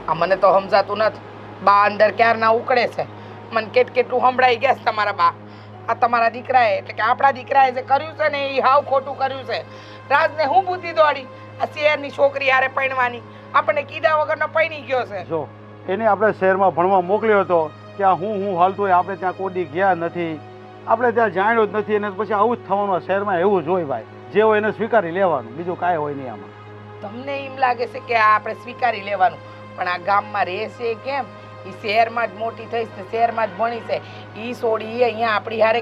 આ મને તો સમજાતું નથી. બા અંદર ક્યારના ઉકળે છે. મને કેટલું સંભળાઈ ગયા છે તમારા બા. આ તમારા દીકરાએ એટલે કે આપણા દીકરાએ જે કર્યું છે ને એ હાવ ખોટું કર્યું છે. રાજને હું બુદ્ધિ દોડી આ શહેરની છોકરી હારે પરણવાની? આપણને કીધા વગરનો પરણી ગયો છે. જો એને આપણે શહેરમાં ભણવા મોકલ્યો હતો, ત્યાં હું હાલતું હોય આપણે ત્યાં કોઈ ગયા નથી, આપણે ત્યાં જાણ્યો જ નથી, અને પછી આવું જ થવાનું. શહેરમાં એવું જ હોય ભાઈ, જે હોય એને સ્વીકારી લેવાનું, બીજું કાંઈ હોય નહીં આમાં. તમને એમ લાગે છે કે આ આપણે સ્વીકારી લેવાનું, પણ આ ગામમાં રહેશે કેમ? એ શહેરમાં જ મોટી થઈશ ને શહેરમાં જ ભણી છે. એ છોડી અહીંયા આપણી હારે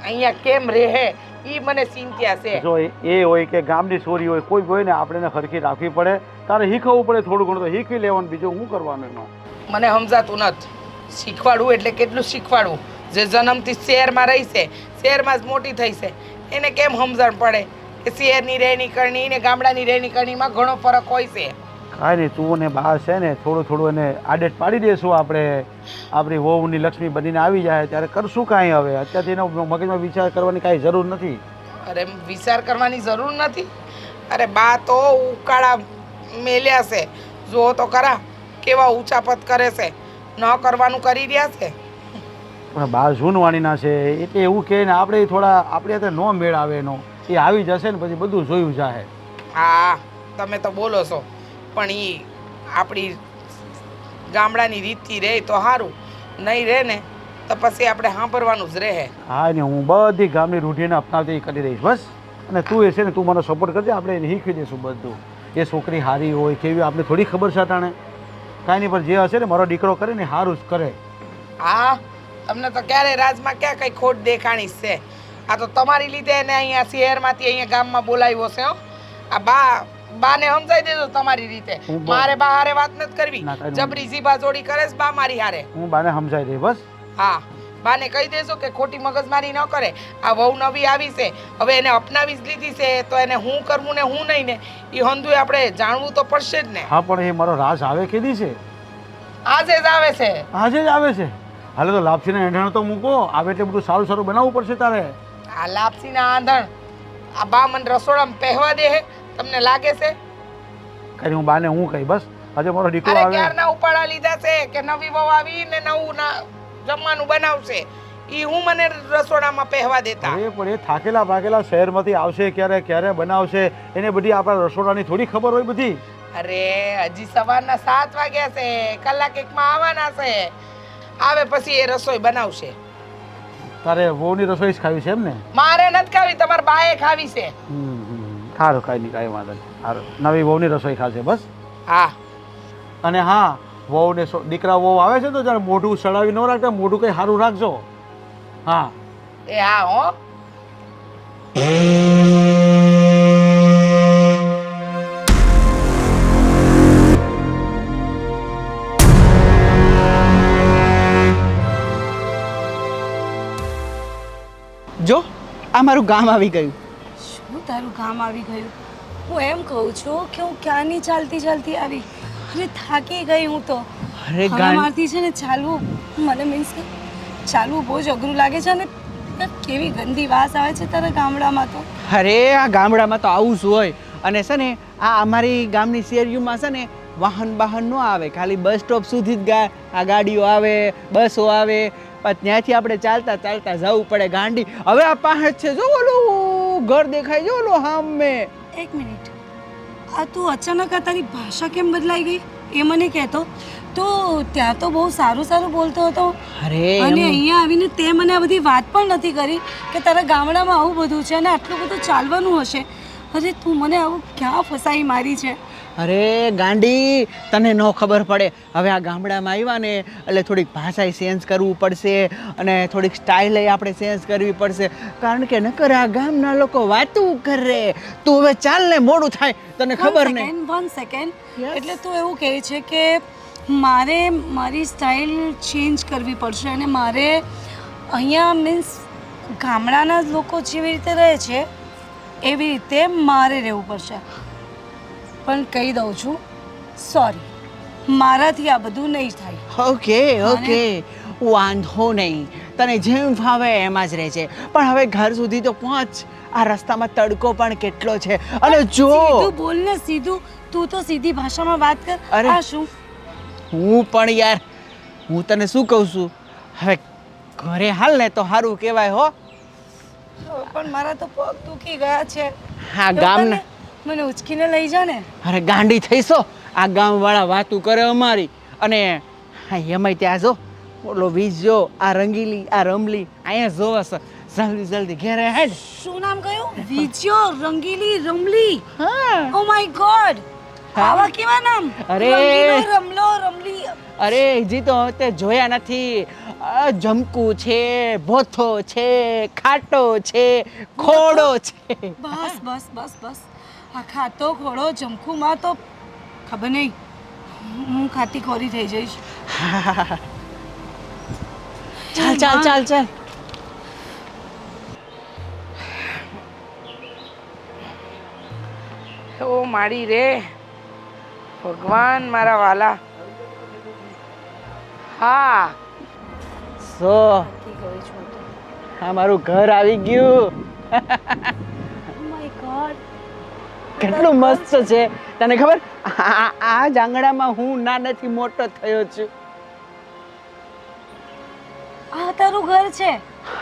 અહીંયા કેમ રહે એ મને ચિંતા છે. જો એ હોય કે ગામની છોરી હોય, કોઈ હોય ને આપણે એને સરખી રાખવી પડે. તારે શીખવવું પડે, થોડું ઘણું તો શીખવી લેવાનું, બીજું શું કરવાનું એમાં? મને સમજાતું નથી. શીખવાડવું એટલે કેટલું શીખવાડવું? જે જન્મથી શહેરમાં રહી છે, શહેરમાં જ મોટી થઈ છે, એને કેમ સમજણ પડે કે શહેરની રહેણી કરણી ને ગામડાની રહેણી કરણીમાં ઘણો ફરક હોય છે? કાંઈ નહીં, તું ને બહાર છે ને થોડું એને આડેટ પાડી દઈશું આપણે. આપણી વહુની લક્ષ્મી બનીને આવી જાય ત્યારે કરશું કાંઈ. હવે અત્યારથી એનો મગજમાં વિચાર કરવાની કાંઈ જરૂર નથી. અરે વિચાર કરવાની જરૂર નથી. અરે બા તો ઉકાળા મેલ્યા છે, જો તો ખરા કેવા ઊંચા પદ કરે છે. ન કરવાનું કરી રહ્યા છે. પણ બા જૂનવાણીના છે એટલે એવું કહે ને આપણે થોડા આપણે અત્યારે નો મેળ આવે એનો. એ આવી જશે ને પછી બધું જોયું જાહે. હા તમે તો બોલો છો, પણ એ આપણી ગામડાની રીતથી રહે તો સારું, નહીં રહે ને તો પછી આપણે સાંભળવાનું જ રહે. હા ને હું બધી ગામની રૂઢીને અપનાવતી કરી દઈશ બસ. અને તું એ છે ને તું મને સપોર્ટ કરજે, આપણે એને શીખવી દઈશું બધું. એ છોકરી સારી હોય કેવી આપણે થોડી ખબર છે અટાણે. કાંઈ નહીં, પણ જે હશે ને મારો દીકરો કરે ને સારું જ કરે. હા તમને તો ક્યારે રાજમાં ક્યાં કઈ ખોટ દેખાણી છે? આ તો તમારી લીધે એને અહીંયા શહેરમાંથી અહીંયા ગામમાં બોલાવ્યો છે. આ બાને સમજાઈ દેજો તમારી રીતે. મારે બા હારે વાત નથી કરવી. જબરી જીભા જોડી કરે છે બા મારી હારે. હું બાને સમજાઈ દઈ બસ. હા બાને કહી દેજો કે ખોટી મગજમારી ન કરે. આ વહુ નવી આવી છે, હવે એને અપનાવી જ લીધી છે, તો એને હું કરવું ને હું નહીં ને એ હંધુય આપણે જાણવું તો પડશે જ ને. હા પણ એ મારો રાજ આવે કેદી છે? આજે જ આવે છે. આજે જ આવે છે? હાલે તો લાપસીના એંધાણ તો મૂકો. આવે એટલે બધું સારું સારું બનાવવું પડશે તારે. આ લાપસીના આંધણ આ બા મને રસોડામાં પહેવા દે હે? તમને લાગે છે? કઈ હું બાને હું કહી બસ. આજે મારો દીકરો આવે. ક્યારના ઉપાડા લીધા છે કે નવી વહુ આવી ને નવું જમવાનું બનાવશે, ઈ હું મને રસોડામાં પહેવા દેતા. અરે પણ એ થાકેલા ભાગેલા શહેરમાંથી આવશે, ક્યારે બનાવશે, એને બધી આપણા રસોડાની થોડી ખબર હોય બધી. અરે હજી સવારના 7 વાગ્યા છે, કલાક એકમાં આવવાના છે. આવે પછી એ રસોઈ બનાવશે. તારે વહુની રસોઈ જ ખાવી છે એમ ને? મારે નથી ખાવી, તમારા બાએ ખાવી છે. સારું, કાંઈ નહીં, કાંઈ વાંધો નહીં. સારું, નવી વહુની રસોઈ ખાશે બસ. હા અને હા, વહુ ને દીકરા વહુ આવે છે તો જરા મોઢું સડાવી ન રાખતા, મોઢું કંઈ સારું રાખજો. હા એ હા હો. જો આ મારું ગામ આવી ગયું. શું તારું ગામ આવી ગયું? હું એમ કહું છું કે હું ક્યાંની ચાલતી આવી. અરે થાકી ગઈ હું તો. અરે મારથી છે ને ચાલવું મને મીન્સ કે ચાલવું બહુ જ અઘરું લાગે છે. અને કેવી ગંદી વાસ આવે છે તારા ગામડામાં તો. અરે આ ગામડામાં તો આવું જ હોય. અને છે ને આ અમારી ગામની શેરીઓમાં છે ને વાહન ન આવે, ખાલી બસ સ્ટોપ સુધી જ આ ગાડીઓ આવે, બસો આવે. પણ ત્યાંથી આપણે ચાલતા જવું પડે ગાંડી. હવે આ પહાડ છે, જો ઓલું ઘર દેખાય, જો ઓલું સામે. એક મિનિટ, આ તું અચાનક આ તારી ભાષા કેમ બદલાઈ ગઈ એ મને કહેતો. તો ત્યાં તો બહુ સારું બોલતો હતો. અરે અને અહીંયા આવીને તે મને આ બધી વાત પણ નથી કરી કે તારા ગામડામાં આવું બધું છે અને આટલું બધું ચાલવાનું હશે. અરે તું મને આવું ક્યાં ફસાઈ મારી છે? અરે ગાંડી, તને ન ખબર પડે. હવે આ ગામડામાં આવ્યા ને એટલે થોડીક ભાષાએ ચેન્જ કરવું પડશે અને થોડીક સ્ટાઇલ આપણે ચેન્જ કરવી પડશે. કારણ કે નકર આ ગામના લોકો વાતું કરે. તું હવે ચાલ ને, મોડું થાય, તને ખબર નહીં. 1 સેકન્ડ. એટલે તું એવું કહે છે કે મારે મારી સ્ટાઇલ ચેન્જ કરવી પડશે અને મારે અહીંયા મીન્સ ગામડાના લોકો જેવી રીતે રહે છે એવી રીતે મારે રહેવું પડશે. પણ કહી દઉં છું, સોરી, મારાથી આ બધું નહીં થાય. ઓકે, વાંધો નહીં. તને જેમ ફાવે એમાં જ રહેજે. પણ હવે ઘર સુધી તો પહોંચ. આ રસ્તામાં તડકો પણ કેટલો છે. અને જો સીધું બોલ ને, સીધું. તું તો સીધી ભાષામાં વાત કર. આ શું હું પણ યાર હું તને શું કહું છું હવે ઘરે હાલ ને તો સારું કહેવાય હો. પણ મારા તો પગ દુખી ગયા છે. હા એવું ગામના કરે, મને ઉચકીને લઈ જા ને. અરે ગાંડી થઈશો આ ગામવાળા વાતું કરે અમારી અને હા એમાંય ત્યાં જો બોલો વીજ જો આ રંગીલી આ રમલી અહીંયા જોવે છે જલ્દી જલ્દી ઘેરે હેડ. શું નામ કહ્યું? વિજયો, રંગીલી, રમલી. હા ઓ માય ગોડ, આવા કેવા નામ? અરે. રંગીલો, રમલો, રમલી. અરે હજી તો તે જોયા નથી. જમકુ છે, ભોથો છે, ખાટો છે, ખોડો છે. બસ બસ બસ બસ, આ ખાતો ખોડો જમખુમાં તો ખબર નહીં, હું ખાતી ખોરી થઈ જઈશ. ચાલ ચાલ ચાલ ચાલ. ઓ માડી રે ભગવાન મારા વાલા. હા સો થાકી ગઈ છું તો. આ મારું ઘર આવી ગયું. ઓ માય ગોડ, કેટલું મસ્ત છે તને ખબર આ જાંગડામાં હું નાનેથી મોટો થયો છું. આ તારું ઘર છે?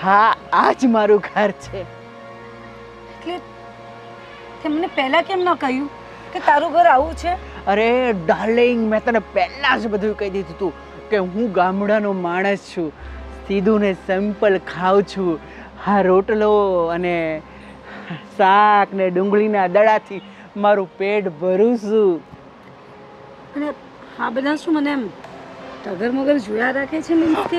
હા આ જ મારું ઘર છે. એટલે તે મને પહેલા કેમ ન કહ્યું કે તારું ઘર આવું છે? અરે ડાર્લિંગ મેં તને પહેલા જ બધું કહી દીધું હતું કે હું ગામડાનો માણસ છું, સીધું ને સિમ્પલ ખાઉં છું. હા રોટલો અને શાક ને ડુંગળીના દડાથી મારું પેટ ભરું છું. અને આ બધા શું મને એમ ટગર મગર જોયા રાખે છે? મીન્સ કે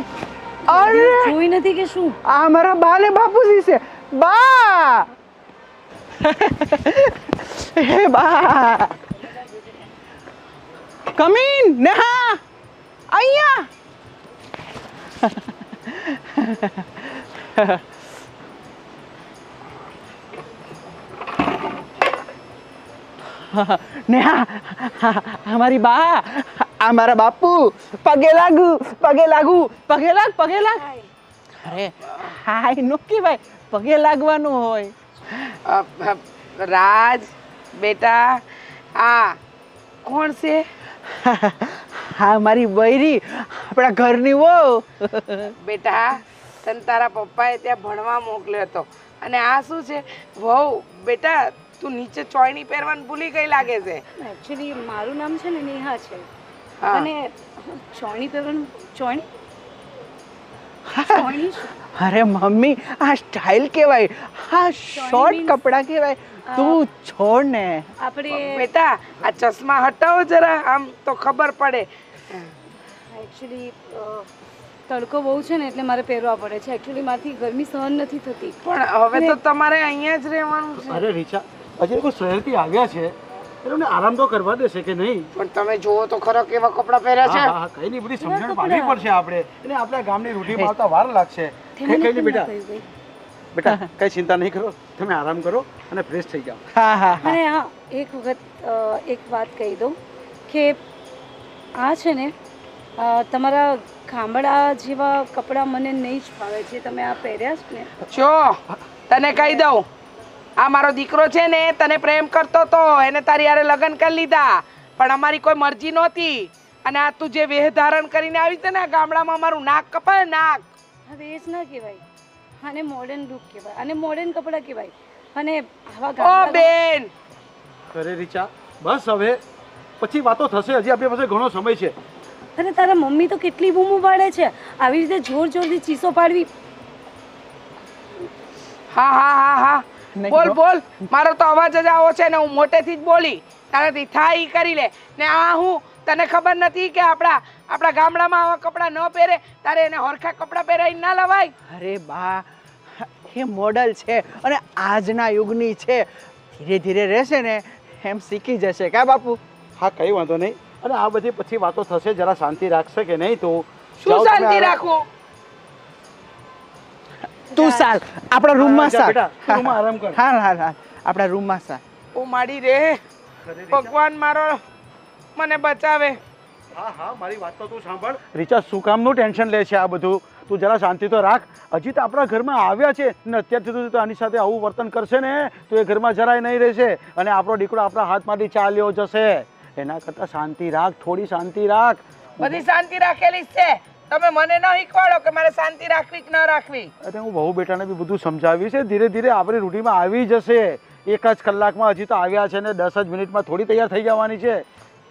અરે! જોઈ નથી કે શું? આ મારા બા ને બાપુજી છે. બા હે બા કમીન નેહા અહીંયા. નેહા અમારી બા આ મારા બાપુ પગે લાગુ પગે લાગુ પગે લાગ પગે લાગ. અરે હાય નો કહેવાય પગે લાગવાનું હોય. રાજ બેટા આ કોણ છે? હા મારી બૈરી આપણા ઘરની વહુ. બેટા તને તારા પપ્પાએ ત્યાં ભણવા મોકલ્યો હતો અને આ શું છે વહુ? બેટા તું નીચે ચોયણી પહેરવાનું ભૂલી ગઈ લાગે છે. એકચ્યુઅલી મારું નામ છે ને નેહા છે. હા. અને ચોણી પહેરવાનું ચોણી ચોણી શું? અરે મમ્મી આ સ્ટાઇલ કહેવાય, આ શોર્ટ means- કપડાં કહેવાય. તું છોડ ને. આપણે બેટા આ ચશ્મા હટાવો જરા, આમ તો ખબર પડે. એકચ્યુઅલી તડકો બહુ છે ને એટલે મારે પહેરવા પડે છે. એકચ્યુઅલી મારાથી ગરમી સહન નથી થતી. પણ હવે તો તમારે અહીંયા જ રહેવાનું છે. અરે રીચા હજી કોઈ શહેરથી આવ્યા છે એમને આરામ તો કરવા દેશે કે નહીં? પણ તમે જુઓ તો ખરો કેવા કપડાં પહેર્યા છે. હા હા કઈ નહીં, બધી સમજણ પાડવી પડશે આપણે. એટલે આપણા ગામની રૂઢીમાં આવતા વાર લાગશે. તે કઈ મને નહીં બેટા, કેમ ન કહ્યું? બેટા કઈ ચિંતા નહીં કરો, તમે આરામ કરો અને ફ્રેશ થઈ જાઓ. હા હા હા. અને હા એક વખત એક વાત કહી દઉં કે આ છે ને તમારા ગામડા જેવા કપડાં મને નહીં જ ફાવે છે. તમે આ પહેર્યા છે ને? જો તને કહી દઉં, આ મારો દીકરો છે ને તને પ્રેમ કરતો તો, એને તારી હારે લગ્ન કરી લીધા, પણ અમારી કોઈ મરજી નહોતી. અને આ તું જે વેહ ધારણ કરીને આવી છે ને આ ગામડામાં અમારું નાક કપાય નાક. હવે એ જ ના કહેવાય, આને મોડર્ન લુક કહેવાય, આને મોડર્ન કપડાં કહેવાય. અને આવા ઓ ગામડા બેન અરે રીચા બસ હવે, પછી વાતો થશે, હજી આપણી પાસે ઘણો સમય છે. અને તારા મમ્મી તો કેટલી બૂમો પાડે છે, આવી રીતે જોર જોરથી ચીસો પાડવી. હા હા હા હા નહીં બોલ કરો. બોલ, મારો તો અવાજ જ આવો છે ને હું મોટેથી જ બોલી. તારાથી થાય ઈ કરી લે ને. આ હું તને ખબર નથી કે આપણા ગામડામાં આવા કપડાં ન પહેરે, તારે એને હરખા કપડાં પહેરાવી ના લવાય. અરે બા એ મોડલ છે અને આજના યુગની છે. ધીરે ધીરે રહેશે ને એમ શીખી જશે કા બાપુ? હા કઈ વાંધો નહીં. અને આ બધી પછી વાતો થશે, જરા શાંતિ રાખશે કે નહીં? તો શું જાઓ તમે શાંતિ આરામ- રાખું? તું ચાલ આપણા રૂમમાં જા ચાલ. બેટા, તું રૂમમાં આરામ કર. હા હા હા આપણા રૂમમાં ચાલ. ઓ માડી રે ભગવાન મારો મને બચાવે. હા હા મારી વાત તો તું સાંભળ. રીચા શું કામનું ટેન્શન લે છે આ બધું? તું જરા શાંતિ તો રાખ. હજી તો આપણા ઘરમાં આવ્યા છે ને અત્યારથી તું આની સાથે આવું વર્તન કરશે ને તો એ ઘરમાં જરાય નહીં રહેશે અને આપણો દીકરો આપણા હાથમાંથી ચાલ્યો જશે. એના કરતાં શાંતિ રાખ, થોડી શાંતિ રાખ. બધી શાંતિ રાખેલી જ છે. તમે મને ન શીખવાડો કે મારે શાંતિ રાખવી કે ન રાખવી. અરે હું બહુ બેટાને બી બધું સમજાવી છે. ધીરે ધીરે આપણી રૂટીનમાં આવી જશે. 1 જ કલાકમાં હજી તો આવ્યા છે ને 10 જ મિનિટમાં થોડી તૈયાર થઈ જવાની છે.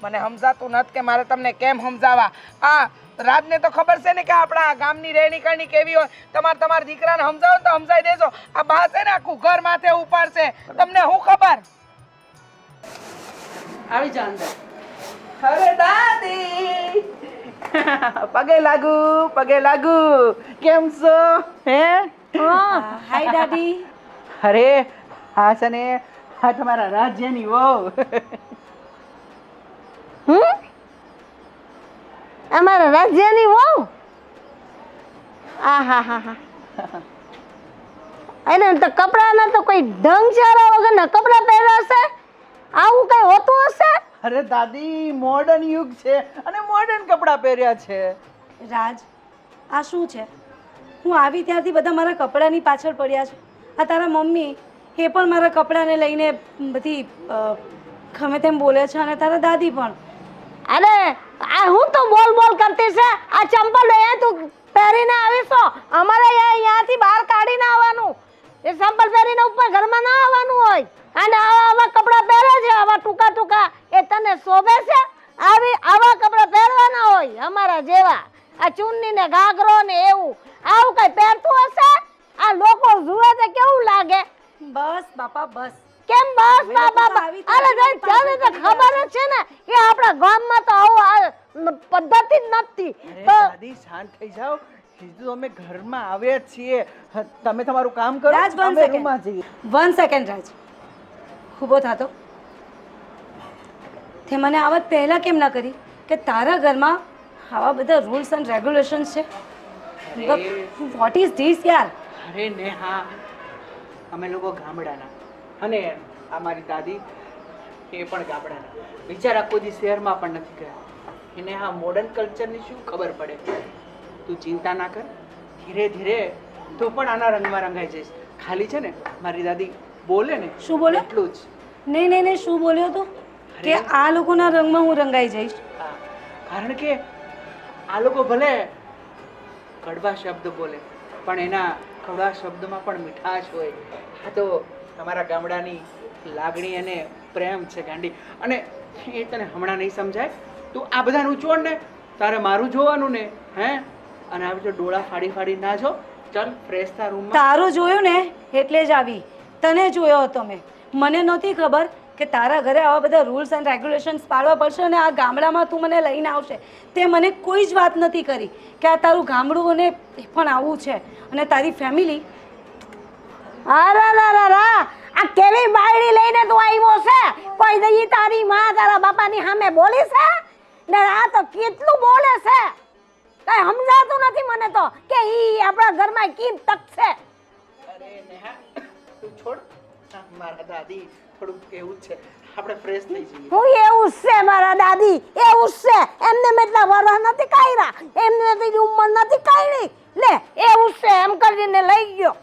મને સમજાતું નથી કે મારે તમને કેમ સમજાવવા. આ રાજને તો ખબર છે ને કે આપણા ગામની રહેણી કરણી કેવી હોય. તમારા દીકરાને સમજાવો તો સમજાઈ દેજો. આ બા છે ને આખું ઘર માથે ઉપાડશે. તમને શું ખબર? આવી જા અંદર. અરે દાદી પગે લાગુ કેમ છો હે? હાય દાદી. અરે હા છે ને આ તમારા રાજ્યની વહુ. અમારા રાજ્યની વહુ. આહાહા. એને તો કપડાના તો કોઈ ઢંગ ચારા વગરના કપડા પહેર્યા હશે. આવું કઈ હોતું હશે? અરે દાદી મોડર્ન યુગ છે અને મોડર્ન કપડાં પહેર્યા છે. રાજ, આ શું છે? હું આવી ત્યારથી બધા મારા કપડાની પાછળ પડ્યા છે. આ તારા મમ્મી એ પણ મારા કપડાને લઈને બધી ગમે તેમ બોલે છે અને તારા દાદી પણ. અરે આ હું તો બોલ કરતી છે. આ ચંપલ એ તું પહેરીને આવીશો. અમારે અહીંયાથી બહાર કાઢીને આવવાનું. એ ચંપલ પહેરીને ઉપર ઘરમાં ના આવવાનું હોય. અને આવા કપડાં પહેરે છે, આવા ટૂંકા એ તને શોભે છે? આવા કપડાં પહેરવાના હોય અમારા જેવા. આ ચુન્ની ને ઘાઘરો ને એવું આવું કઈ પહેરતું હશે? આ લોકો જુએ તો કેવું લાગે? બસ બાપા બસ. કેમ બસ બાબા? અરે તને તો ખબર જ છે ને કે આપણા ગામમાં તો આવું પદ્ધતિ જ નથી. અરે દાદી શાંત થઈ જાઓ. કીધું અમે ઘરમાં આવ્યા છીએ. તમે તમારું કામ કરો. રાજ, one અમે second. રૂમમાં જઈએ. 1 સેકન્ડ રાજ. ઊભો થાતો. તે મને આ વાત પહેલાં કેમ ના કરી કે તારા ઘરમાં આવા બધા રૂલ્સ એન્ડ રેગ્યુલેશન્સ છે? વોટ ઇઝ ધીસ યાર? અરે નેહા અમે લોકો ગામડાના અને અમારી દાદી એ પણ ગામડાના. બિચારા કોઈ દી શહેરમાં પણ નથી ગયા. એને આ મોડર્ન કલ્ચરની શું ખબર પડે? તું ચિંતા ના કર. ધીરે ધીરે તું પણ આના રંગમાં રંગાઈ જઈશ. ખાલી છે ને મારી દાદી બોલે ને શું બોલે? એટલું જ. નહીં શું બોલ્યો તું કે આ લોકોના રંગમાં હું રંગાઈ જઈશ? હા, કારણ કે આ લોકો ભલે કડવા શબ્દ બોલે પણ એના કડવા શબ્દમાં પણ મીઠાશ હોય. આ તો તમારા ગામડાની લાગણી અને પ્રેમ છે ગાંડી. અને એ તને હમણાં નહીં સમજાય. તું આ બધાનું છોડ ને, તારે મારું જોવાનું ને. હે? અને આવી તો ડોળા ફાડી ના જો. ચાલ ફ્રેશ થા રૂમમાં. તારું જોયું ને એટલે જ આવી. તને જોયો હતો મેં. મને નહોતી ખબર કે તારા ઘરે આવા બધા રૂલ્સ એન્ડ રેગ્યુલેશન્સ પાળવા પડશે અને આ ગામડામાં તું મને લઈને આવશે. તે મને કોઈ જ વાત નથી કરી કે આ તારું ગામડું અને એ પણ આવું છે અને તારી ફેમિલી. આ કેવી બાયડી લઈને તું આવ્યો છે? કોઈ દઈ તારી માં તારા બાપાની સામે બોલી છે ને? આ તો કેટલું બોલે છે, કઈ સમજાતું નથી મને તો કે ઈ આપણા ઘરમાં કેમ તક છે. અરે નેહા તું છોડ. મારા દાદી થોડું એવું જ છે. આપણે ફ્રેશ થઈ જઈએ. હું એવું જ છે મારા દાદી, એવું જ છે. એમને એટલા વરસ નથી કાઢ્યા, એમને એટલી ઉંમર નથી કાઢી. લે એવું જ છે એમ કરીને લઈ ગયો.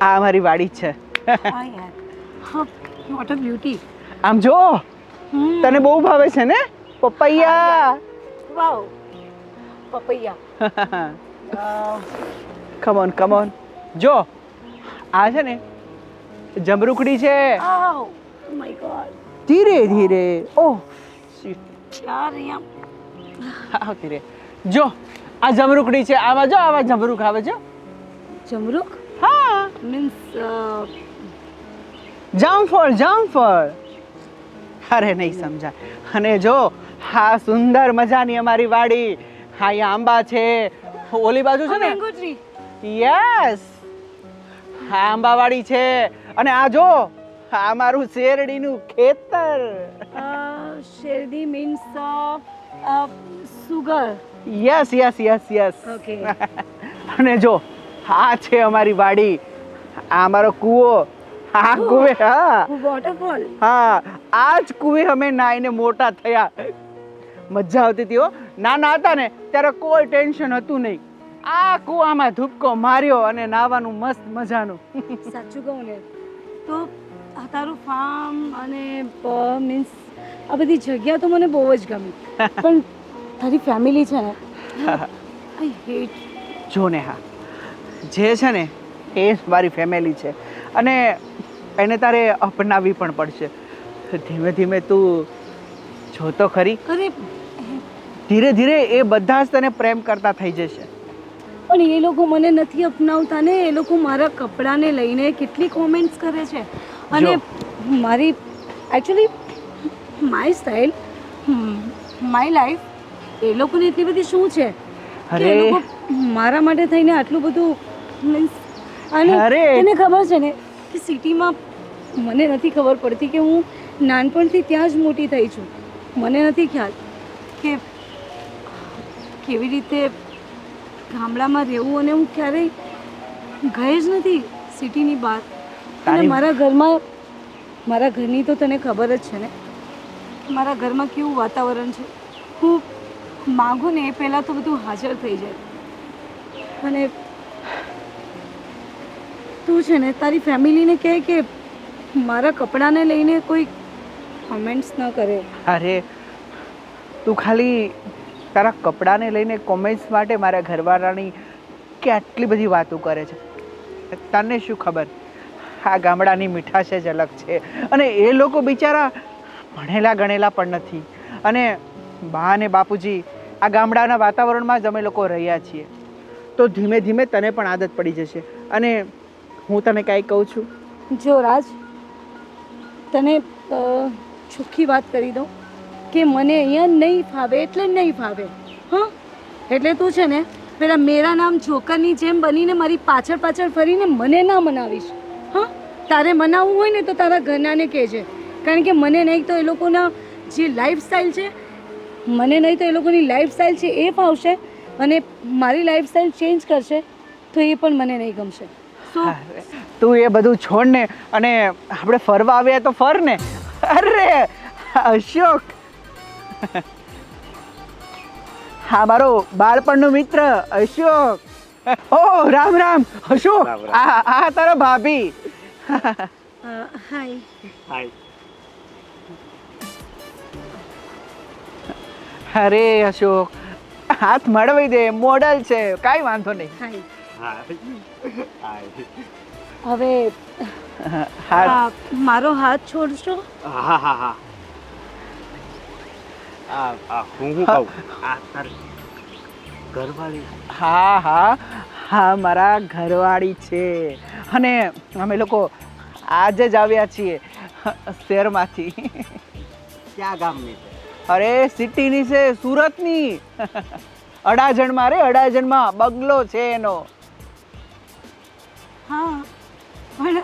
આ અમારી વાડી છે. હા યાર, હા, વોટ અ બ્યુટી. આમ જો તને બહુ ભાવે છે ને પપૈયા? વાવ, પપૈયા. કમ ઓન જો આ છે ને જમરૂકડી છે. Oh my god. ધીરે ઓહ યાર અહીંયા આવતી રે. જો આ જમરૂકડી છે. આમાં જો આવા જમરૂક આવે છે. જમરૂક હા, મીન્સ જામફળ. અરે નહીં સમજાય. અને જો હા સુંદર મજાની અમારી વાડી. હા અહીંયા આંબા છે. ઓલી બાજુ છે ને મેંગો ટ્રી. યસ હા આંબાવાડી છે. અને આ જો આ મારું શેરડીનું ખેતર. શેરડી મીન્સ સુગર. Yes okay. અને જો આ છે અમારી વાડી. આ અમારો કૂવો. આ કૂવે વોટરફોલ. હા આ જ કૂવે અમે નાઈને મોટા થયા. મજા આવતી હતી હો. નાના હતા ને ત્યારે કોઈ ટેન્શન હતું નહીં. આ કૂવામાં ધૂપકો માર્યો અને નાવાનું મસ્ત મજાનું. સાચું કહું ને તો આ તારું ફાર્મ અને મીન્સ આ બધી જગ્યા તો મને બહુ જ ગમી, પણ તારી ફેમિલી છે ને, આઈ હેટ. જો ને હા, જે છે ને એ જ મારી ફેમિલી છે અને એને તારે અપનાવવી પણ પડશે. ધીમે ધીમે તું જો તો ખરી, અરે ધીરે ધીરે એ બધા જ તને પ્રેમ કરતા થઈ જશે. પણ એ લોકો મને નથી અપનાવતા ને. એ લોકો મારા કપડાને લઈને કેટલી કોમેન્ટ્સ કરે છે અને મારી actually my style, my life, એ લોકોને એટલી બધી શું છે કે એ લોકો મારા માટે થઈને આટલું બધું મીન્સ. અને તને ખબર છે ને કે સિટીમાં મને નથી ખબર પડતી કે હું નાનપણથી ત્યાં જ મોટી થઈ છું. મને નથી ખ્યાલ કે કેવી રીતે ગામડામાં રહેવું, અને હું ક્યારેય ગઈ જ નથી સિટીની બહાર. અને મારા ઘરની તો તને ખબર જ છે ને, મારા ઘરમાં કેવું વાતાવરણ છે. હું માગું ને એ પહેલાં તો બધું હાજર થઈ જાય. અને તું છે ને તારી ફેમિલીને કહે કે મારા કપડાને લઈને કોઈ કોમેન્ટ્સ ન કરે. અરે તું ખાલી તારા કપડાને લઈને કોમેન્ટ્સ માટે મારા ઘરવાળાની કેટલી બધી વાતો કરે છે. તને શું ખબર, આ ગામડાની મીઠાશ જ અલગ છે. અને એ લોકો બિચારા ભણેલા ગણેલા પણ નથી. અને બા અને બાપુજી આ ગામડાના વાતાવરણમાં જ અમે લોકો રહ્યા છીએ. તો ધીમે ધીમે તને પણ આદત પડી જશે. અને હું તને કાંઈ કહું છું, જો રાજ, તને ચોખ્ખી વાત કરી દઉં કે મને અહીંયા નહીં ફાવે એટલે નહીં ફાવે. હા, એટલે તું છે ને પેલા મેરા નામ જોકરની જેમ બનીને મારી પાછળ પાછળ ફરીને મને ના મનાવીશ. હા, તારે મનાવવું હોય ને તો તારા ઘરનાને કહેજે, કારણ કે મને નહીં તો એ લોકોના જે લાઈફસ્ટાઈલ છે, મને નહીં તો એ લોકોની લાઈફસ્ટાઈલ છે એ ફાવશે, અને મારી લાઈફસ્ટાઈલ ચેન્જ કરશે તો એ પણ મને નહીં ગમશે. તું એ બધું છોડ ને અને આપણે ફરવા આવ્યા તો ફર ને. અરે અશોક, હા મારો બાળપણનો મિત્ર અશોક. ઓ રામ રામ અશોક, આ તારા ભાભી. હાય. અરે અશોક, હાથ મળવી દે, મોડલ છે, કાંઈ વાંધો નહીં. હવે મારો હાથ છોડશો? હા હા હા, મારા ઘરવાળી છે. અને અમે લોકો આજે જ આવ્યા છીએ શહેરમાંથી. ક્યાં ગામની છે? અરે સિટીની છે, સુરતની. અડાજણમાં રે, અડાજણમાં બંગલો છે એનો. હા, પણ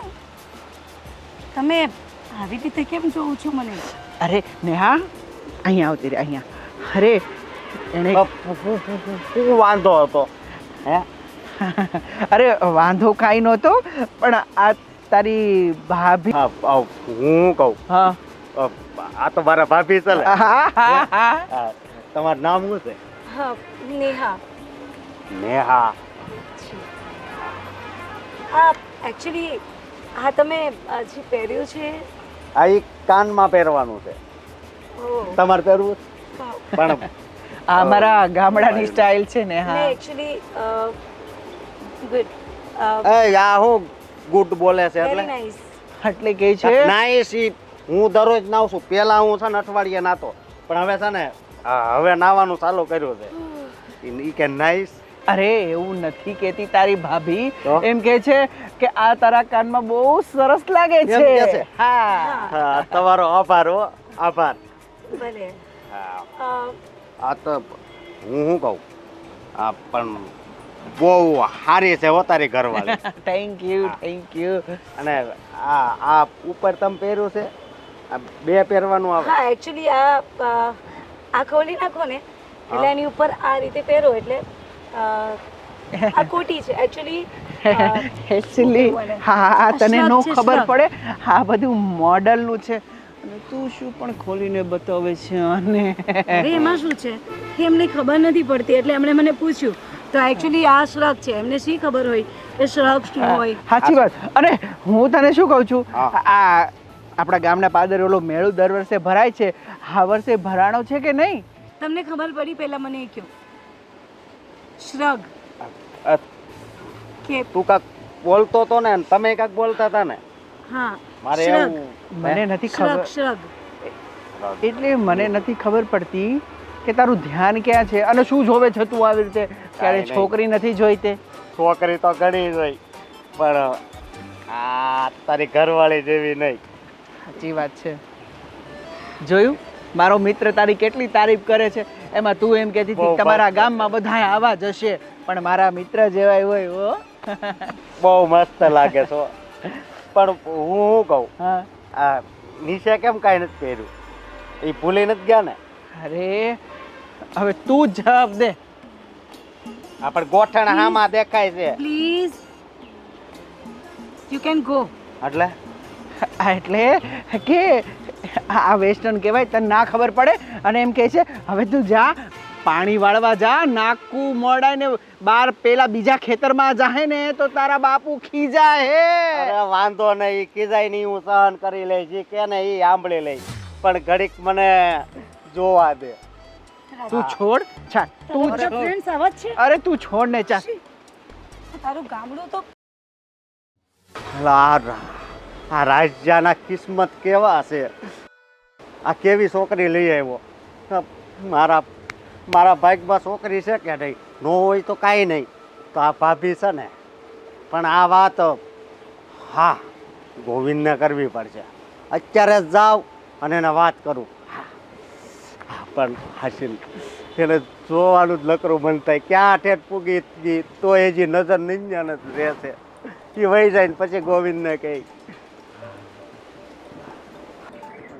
તમે આવી રીતે કેમ જોઉં છો મને? અરે નેહા, અહીંયા આવતી રે, અહીંયા. અરે એને શું વાંધો હતો? હે? અરે વાંધો કાંઈ નહોતો, પણ આ તારી ભાભી. હું કહું, હા આ તો મારા ભાભી છે. હા હા હા. તમારું નામ શું છે? હા, નેહા. નેહા. એકચ્યુઅલી હા, તમે જે પહેર્યું છે આ એક કાનમાં પહેરવાનું છે. તમારે પહેરવું પણ આ મારા ગામડાની સ્ટાઇલ છે ને. હા એકચ્યુઅલી ગુડ. આ હું ગુડ બોલે છે એટલે નાઇસ. એટલે કે છે નાઈસ. હું દરરોજ નાવ છું. પેલા હું છે ને અઠવાડિયે નાતો, પણ હવે છે ને હવે નાવાનું ચાલુ કર્યું છે. ઈ કે નાઈસ. અરે એવું નથી કેતી તારી ભાભી, તો? એમ કે છે કે આ તારા કાનમાં બહુ સરસ લાગે એમ કે છે. છે? હા હા, તમારો આભાર હો, આભાર. ભલે. આ તો હું શું કહું, આ પણ બહુ સારી છે હો તારી ઘરવાળી. Thank you thank you. અને આ ઉપર તમે પહેર્યું છે, આ બે પહેરવાનું આવે. હા, એકચ્યુઅલી આ ખોલી નાખો ને એટલે એની ઉપર આ રીતે પહેરો એટલે આ કોટી છે એકચ્યુઅલી. હા, તને નો ખબર પડે, આ બધું મોડલનું છે. અને તું શું પણ ખોલીને બતાવે છે. અને અરે એમાં શું છે કે એમને ખબર નથી પડતી, એટલે એમણે મને પૂછ્યું. તો એકચ્યુઅલી આ શ્રગ છે, એમને શી ખબર હોય એ શ્રગ શું હોય. સાચી વાત. અને હું તને શું કહું છું, હા. આ આપણા ગામના પાદર ઓલો મેળો દર વર્ષે ભરાય છે, આ વર્ષે ભરાણો છે કે નહીં? તમને ખબર પડી પહેલા મને એ કહો. શ્રગ અ, કે તું કાંક બોલતો તો ને અને તમે કાંક બોલતા હતા ને હા મારે શ્રગ. એવું મને નથી શ્રગ ખબર, શ્રગ એટલે મને નથી ખબર પડતી કે તારું ધ્યાન ક્યાં છે અને શું જોવે છે તું આવી રીતે? ક્યારે નહીં. છોકરી નથી જોઈ તે? છોકરી તો ઘણી જોઈ પણ આ તારી ઘરવાળી જેવી નહીં. સાચી વાત છે. જોયું મારો મિત્ર તારી કેટલી તારીફ કરે છે, એમાં તું એમ કહેતી હતી બહુ કે તમારા મસ્ત. ગામમાં બધા આવા જ હશે, પણ મારા મિત્ર જેવાય હોય હો. બહુ મસ્ત લાગે છો. પણ હું કહું હા આ નીચે કેમ કાંઈ નથી પહેર્યું? એ ભૂલી નથી ગયા ને? અરે હવે તું જ જવાબ દે. આપણે ગોઠણ હામાં દેખાય છે પ્લીઝ યુ કેન ગો. એટલે એટલે કે આ વેસ્ટર્ન કહેવાય, તને ના ખબર પડે અને એમ કહે છે હવે તું જા પાણી વાળવા જા, નાકું મોડાય ને બાર પેલા બીજા ખેતરમાં જાહે ને તો તારા બાપુ ખીજાય હે. અરે વાંધો નહીં, કીધાય નહીં, હું સહન કરી લઈશ. ઈ કે ને એ સાંભળી લઈશ, પણ ઘડીક મને જોવા દે. તું છોડ ચા તું તારા છોડ. ફ્રેન્ડ્સ આવા જ છે. અરે તું છોડ ને ચા. તારું ગામડું તો આ રાજ્યના કિસ્મત કેવા છે? આ કેવી છોકરી લઈ આવ્યો? મારા ભાગમાં છોકરી છે કે નહીં? ન હોય તો કાંઈ નહીં, તો આ ભાભી છે ને. પણ આ વાત હા ગોવિંદને કરવી પડશે. અત્યારે જ જાઉં અને એને વાત કરું. પણ હાસીન એને જોવાનું જ લકરું મન થાય. ક્યાં ઠેઠ પૂગી ગઈ તો એ જે નજર નિંજાન જ રહેશે. એ વહી જાય ને પછી ગોવિંદને કહે.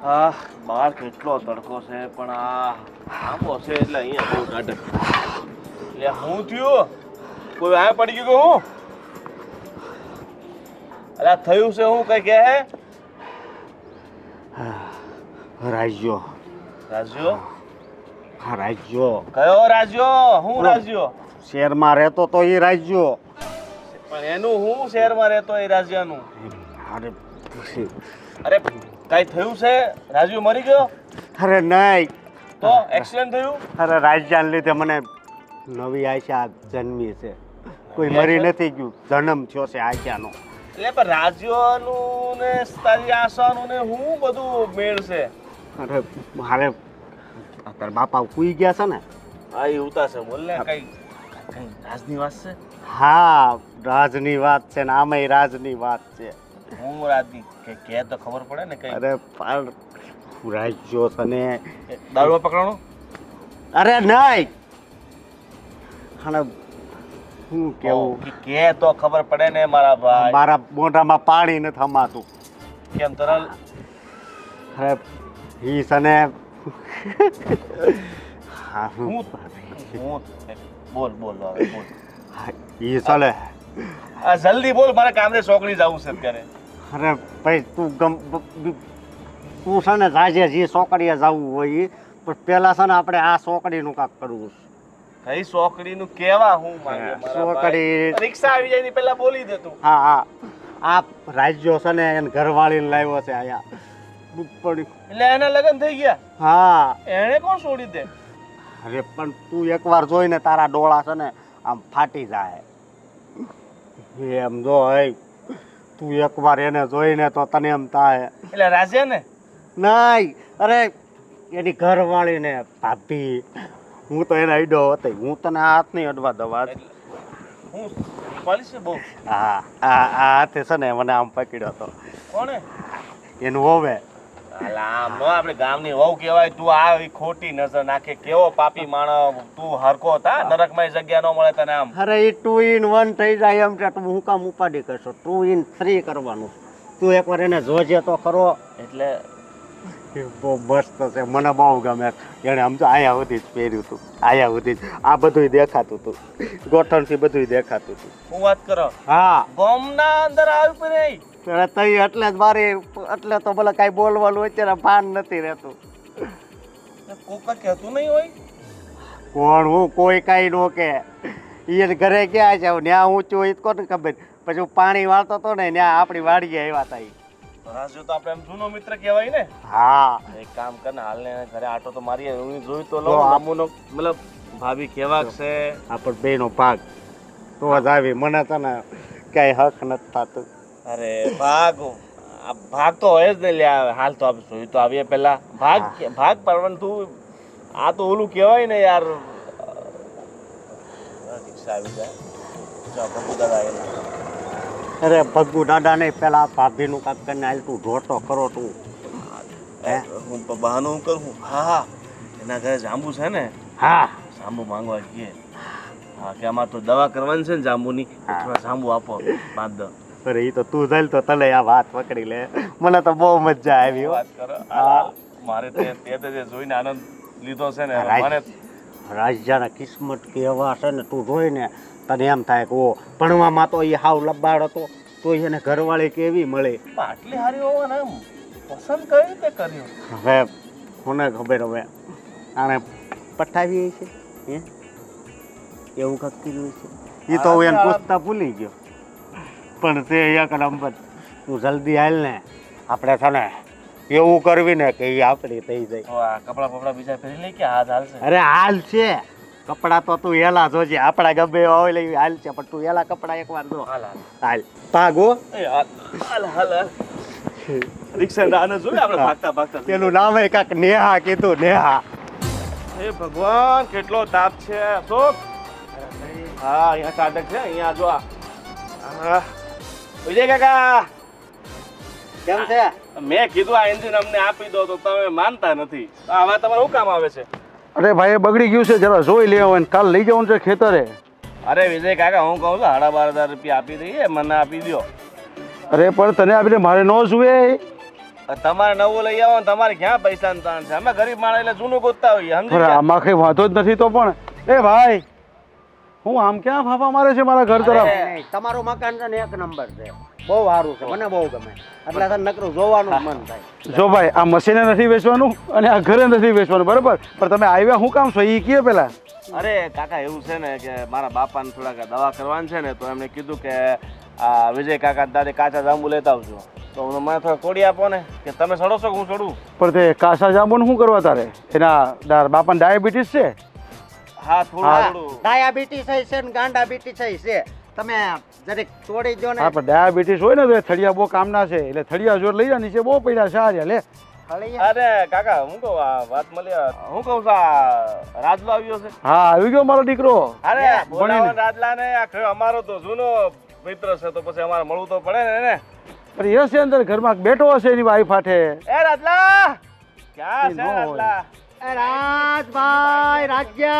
હા બહાર કેટલો તડકો છે પણ આ આંબો છે એટલે અહીંયા બહુ ટાઢક. એટલે હું થયું કોઈ આ પડી ગયું કે હું? અલા થયું છે હું કઈ કહે? રાજ્યો રાજ્યો? હા રાજ્યો કયો રાજ્યો? હું રાજ્યો? શહેરમાં રહેતો તો એ રાજ્યો. પણ એનું હું શહેરમાં રહેતો એ રાજ્યનું? અરે અરે કઈ થયું છે? રાજ્યો મરી ગયો? અરે નહીં, તો એક્સિડન્ટ થયું? અરે રાજ્યાને લીધે મને નવી આશા જન્મી છે. કોઈ મરી નથી ગયું, જન્મ થયો છે આશાનો. એટલે પણ રાજ્યોનું ને તારી આશાનું ને હું બધું મેળ છે? અરે મારે તારા બાપા કૂઈ ગયા છે ને. હા એ ઉતા છે બોલ ને કઈ કઈ રાજની વાત છે? હા રાજની વાત છે ને આમાંય રાજની વાત છે. હું રાજની કે તો ખબર પડે ને કઈ. અરે પણ રાજ્યો છે ને. દારૂ પકડાણો? અરે નહીં, અને શું કેવું, કે તો ખબર પડે ને મારા ભાઈ. મારા મોઢામાં પાણી નથી થમાતું. કેમ તરલ? અરે ઈ છે ને હા હું હું બોલ બોલ હવે બોલ. ઈ ચાલે. આ જલ્દી બોલ, મારે કામરે ચોકડી જવું છે અત્યારે. અરે ભાઈ તું તું છે ને રાજે જે ચોકડીએ જવું હોય ઈ, પણ પેલા છે ને આપણે આ ચોકડીનું કાંક કરવું છે. કઈ ચોકડીનું કેવા હું માંગે મારા ચોકડી. ભાઈ? રિક્ષા આવી જાય ની પહેલા બોલી દે તું. હા હા આ રાજ્યો છે ને એને ઘરવાળીને લાવ્યો છે અહીંયા. પણ એટલે એના લગ્ન થઈ ગયા? હા એને કોણ છોડી દે? અરે પણ તું એકવાર જોઈને તારા ડોળા છે ને આમ ફાટી જાય એમ. જો હે તું એકવાર એને જોઈને તો તને એમ થાય. એટલે રાજ્ય ને? નહીં, અરે એની ઘરવાળીને ભાભી. હું તો એના અડ્યો હતો, હું તને આ હાથ નહીં અડવા દવા. હું પાલીશ છે બહુ. હા આ હાથે છે ને મને આમ પકડ્યો હતો. કોણે? એનું હોવે. અલા આમ નો આપણે ગામની વહુ કહેવાય. તું આવી ખોટી નજર નાખે. કેવો પાપી માણસ તું. હરકો હતા નરકમાં જગ્યા ન મળે તને આમ. અરે એ 2 in 1 થઈ જાય એમ છે. તું હું કામ ઉપાડી કરશો? 2 in 3 કરવાનું. તું એકવાર એને જોજે તો ખરો. એટલે એ બહુ મસ્ત છે, મને બહુ ગમે. એણે આમ તો આયા સુધી જ પહેર્યું હતું, આયા સુધી જ. આ બધું દેખાતું હતું, ગોઠણથી બધું દેખાતું હતું. હું વાત કરો હા ગામના અંદર આવી પડે. અરે તઈ એટલે જ મારે એટલે તો ભલે કાંઈ બોલવાનું અત્યારે ભાન નથી રહેતું. કોક કહેતું નહીં હોય? કોણ હું? કોઈ કાંઈ નો કે. એને ઘરે ક્યાં છે ત્યાં ઊંચું હોય તો કોને ખબર. પછી હું પાણી વાળતો હતો ને ત્યાં આપણી વાડીએ આવ્યા હતા. રાજુ તો આપણે એમ જૂનો મિત્ર કહેવાય ને. હા એક કામ કર ને હાલને એને ઘરે આટો તો મારીએ. હું જોઈ તો તો લઉં આ- મામુનો મતલબ ભાભી કેવા છે. આપણ બેનો ભાગ તો જ આવી. મને તો ને ક્યાંય હક નથી થતું. અરે ભાગ આ ભાગ તો હોય જ ને લ્યા. હાલ તો આપણે જોઈ તો આવીએ પેલા ભાગ ભાગ પાડવાનું તું આ તો ઓલું કહેવાય ને યાર. રિક્ષા આવી જાય. જો ભગુ દાદા આવેલા. અરે ભગુ દાદા નહીં, પેલા ભાભીનું કામ કરીને હાલ તું ઢોટો કરો તું. હે? હું બહાનું હું કરું. હા હા એના ઘરે જાંબુ છે ને. હા જાંબુ માંગવા જઈએ. હા કે આમાં તો દવા કરવાની છે ને જાંબુની. થોડા જાંબુ આપો 5-10. અરે એ તો તું જાય તો તને આ વાત પકડી લે. મને તો બહુ મજા આવી હો. વાત કરો. હાલ, મારે તે જે જોઈને આનંદ લીધો છે ને મને રાજ્યના કિસ્મત કેવા છે ને તું જોઈને તને એમ થાય કે ઓ ભણવામાં તો એ હાવ લબાડ હતો તો એને ઘરવાળી કેવી મળે. આટલી સારી હોવા ને એમ પસંદ કઈ રીતે કર્યું. હવે મને ખબર હવે આને પઠાવી છે હે એવું કંઈક કર્યું છે એ તો હું એને પૂછતા ભૂલી ગયો. પણ તે એક નંબર તું જલ્દી હાલ ને આપણે છે ને એવું કરવી ને કે એ આપણી થઈ જાય. તો આ કપડા ફપડા બીજા પહેરી લઈ કે હાથ હાલશે. અરે હાલ છે કપડા તો તું એલા જોજે. આપણા ગમે એવા હોય લઈ હાલ છે પણ તું એલા કપડા એકવાર જો. હાલ હાલ હાલ ભાગો. એ હાલ હાલ હાલ હાલ. રિક્ષા રાને જોઈ આપણે ભાગતા ભાગતા. પેલું નામ કાક નેહા કીધું નેહા. હે ભગવાન કેટલો તાપ છે શોક. હા અહીંયા ચાટક છે અહીંયા જો આ વિજય કાકા કેમ છે? મેં કીધું આ એન્જિન અમને આપી દો તો તમે માનતા નથી. તો આવા તમારે શું કામ આવે છે. અરે ભાઈ એ બગડી ગયું છે, જરા જોઈ લેવો ને કાલ લઈ જવાનું છે ખેતરે. અરે વિજય કાકા હું કહું છું 12,500 રૂપિયા આપી દઈએ મને આપી દો. અરે પણ તને આપીને મારે ન જુએ. તમારે નવું લઈ આવો ને તમારે ક્યાં પૈસા તાણ છે. અમે ગરીબ માણસ એટલે જૂનું ગોતતા હોઈએ સમજી અરે ગયા? આમાં કઈ વાંધો જ નથી તો પણ એ ભાઈ હું આમ ક્યાં ફાફા મારે છે મારા ઘર તરફ. નહીં, તમારું મકાન છે ને એક નંબર છે. બહુ સારું છે, મને બહુ ગમે. એટલે તને નકરું જોવાનું જ મન થાય. જો ભાઈ આ મશીને નથી વેચવાનું અને આ ઘરે નથી વેચવાનું બરાબર, પણ તમે આવ્યા શું કામ છો એ કહે પેલા. અરે કાકા એવું છે ને કે મારા બાપાને થોડાક દવા કરવાની છે ને તો એમણે કીધું કે આ વિજય કાકા દાદે કાચા જાંબુ લેતા આવજો. તો મને થોડા તોડી આપો ને કે તમે ચડો છો કે હું ચડું. પણ તે કાસા જાંબુને શું કરવા તારે? એના બાપાને ડાયાબિટીસ છે. હા થોડું થોડું. ડાયાબિટીસ છે ને ગાંડાબિટીસ છે. તમે જરીક તોડી જો ને. હા પણ ડાયાબિટીસ હોય ને તો એ થળિયા બહુ કામના છે, એટલે થળિયા જોર લઈ જા, નીચે બહુ પડ્યા છે. આ લે અરે કાકા હું કહું આ વાત મળી હું કહું છું આ રાજલો આવ્યો છે. હા આવી ગયો મારો દીકરો. અરે બોલાવો રાજલા ને આ અમારો તો જૂનો મિત્ર છે તો પછી અમારે મળવું તો પડે ને. પણ એ છે અંદર ઘરમાં બેઠો હશે એની વાઈફ હાથે. એ રાજલા ક્યાં છે રાજલા? રાજભાઈ રાજ્ય.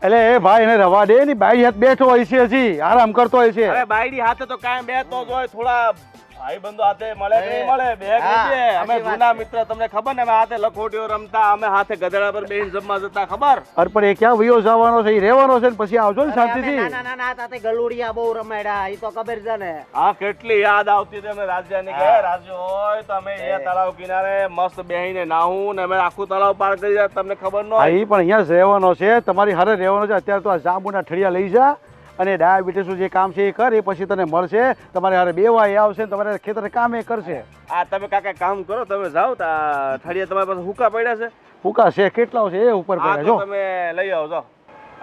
એટલે એ ભાઈ એને રવા દે ની બાઈ હાથ બેઠો હોય છે, હજી આરામ કરતો હોય છે. અરે બાયડી હાથે તો કાયમ બેઠતો જ હોય. થોડા ભાઈ બંધુ હાથે મળે કે નહીં મળે બે હા, અમે સાચી વાત જૂના છે. મિત્ર તમને ખબર ને અમે હાથે લખોટીઓ રમતા અમે હાથે ગધેડા પર બેહીને જમવા જતા ખબર. અરે પણ એ ક્યાં વયો જવાનો છે? એ રહેવાનો છે ને પછી આવજો ને અરે અમે શાંતિથી. નાના નાના હતા તે ગલુડિયા બહુ રમાડ્યા. એ તો ખબર છે ને. હા કેટલી યાદ આવતી હતી અમને રાજ્યની કે રાજ્ય હોય તો અમે એ તળાવ કિનારે મસ્ત બેહીને નાહું ને અમે આખું તળાવ પાર કરી જાય તમને ખબર ન હા હોય. એ પણ અહીંયા જ રહેવાનો છે, તમારી હારે રહેવાનો છે. અત્યારે તો આ જાંબુના ઠળિયા લઈ જા અને ડાયાબિટીસનું જે કામ છે એ કર, એ પછી તને મળશે. તમારે હારે બેવા એ આવશે ને તમારે ખેતરે કામ એ કરશે. આ તમે કાકા કામ કરો તમે જાઓ તા ઠળિયા તમારી પાસે હુકા પડ્યા છે. ફૂકા છે કેટલા છે એ ઉપર હા પડ્યા તો જો. તમે લઈ આવો જાઓ.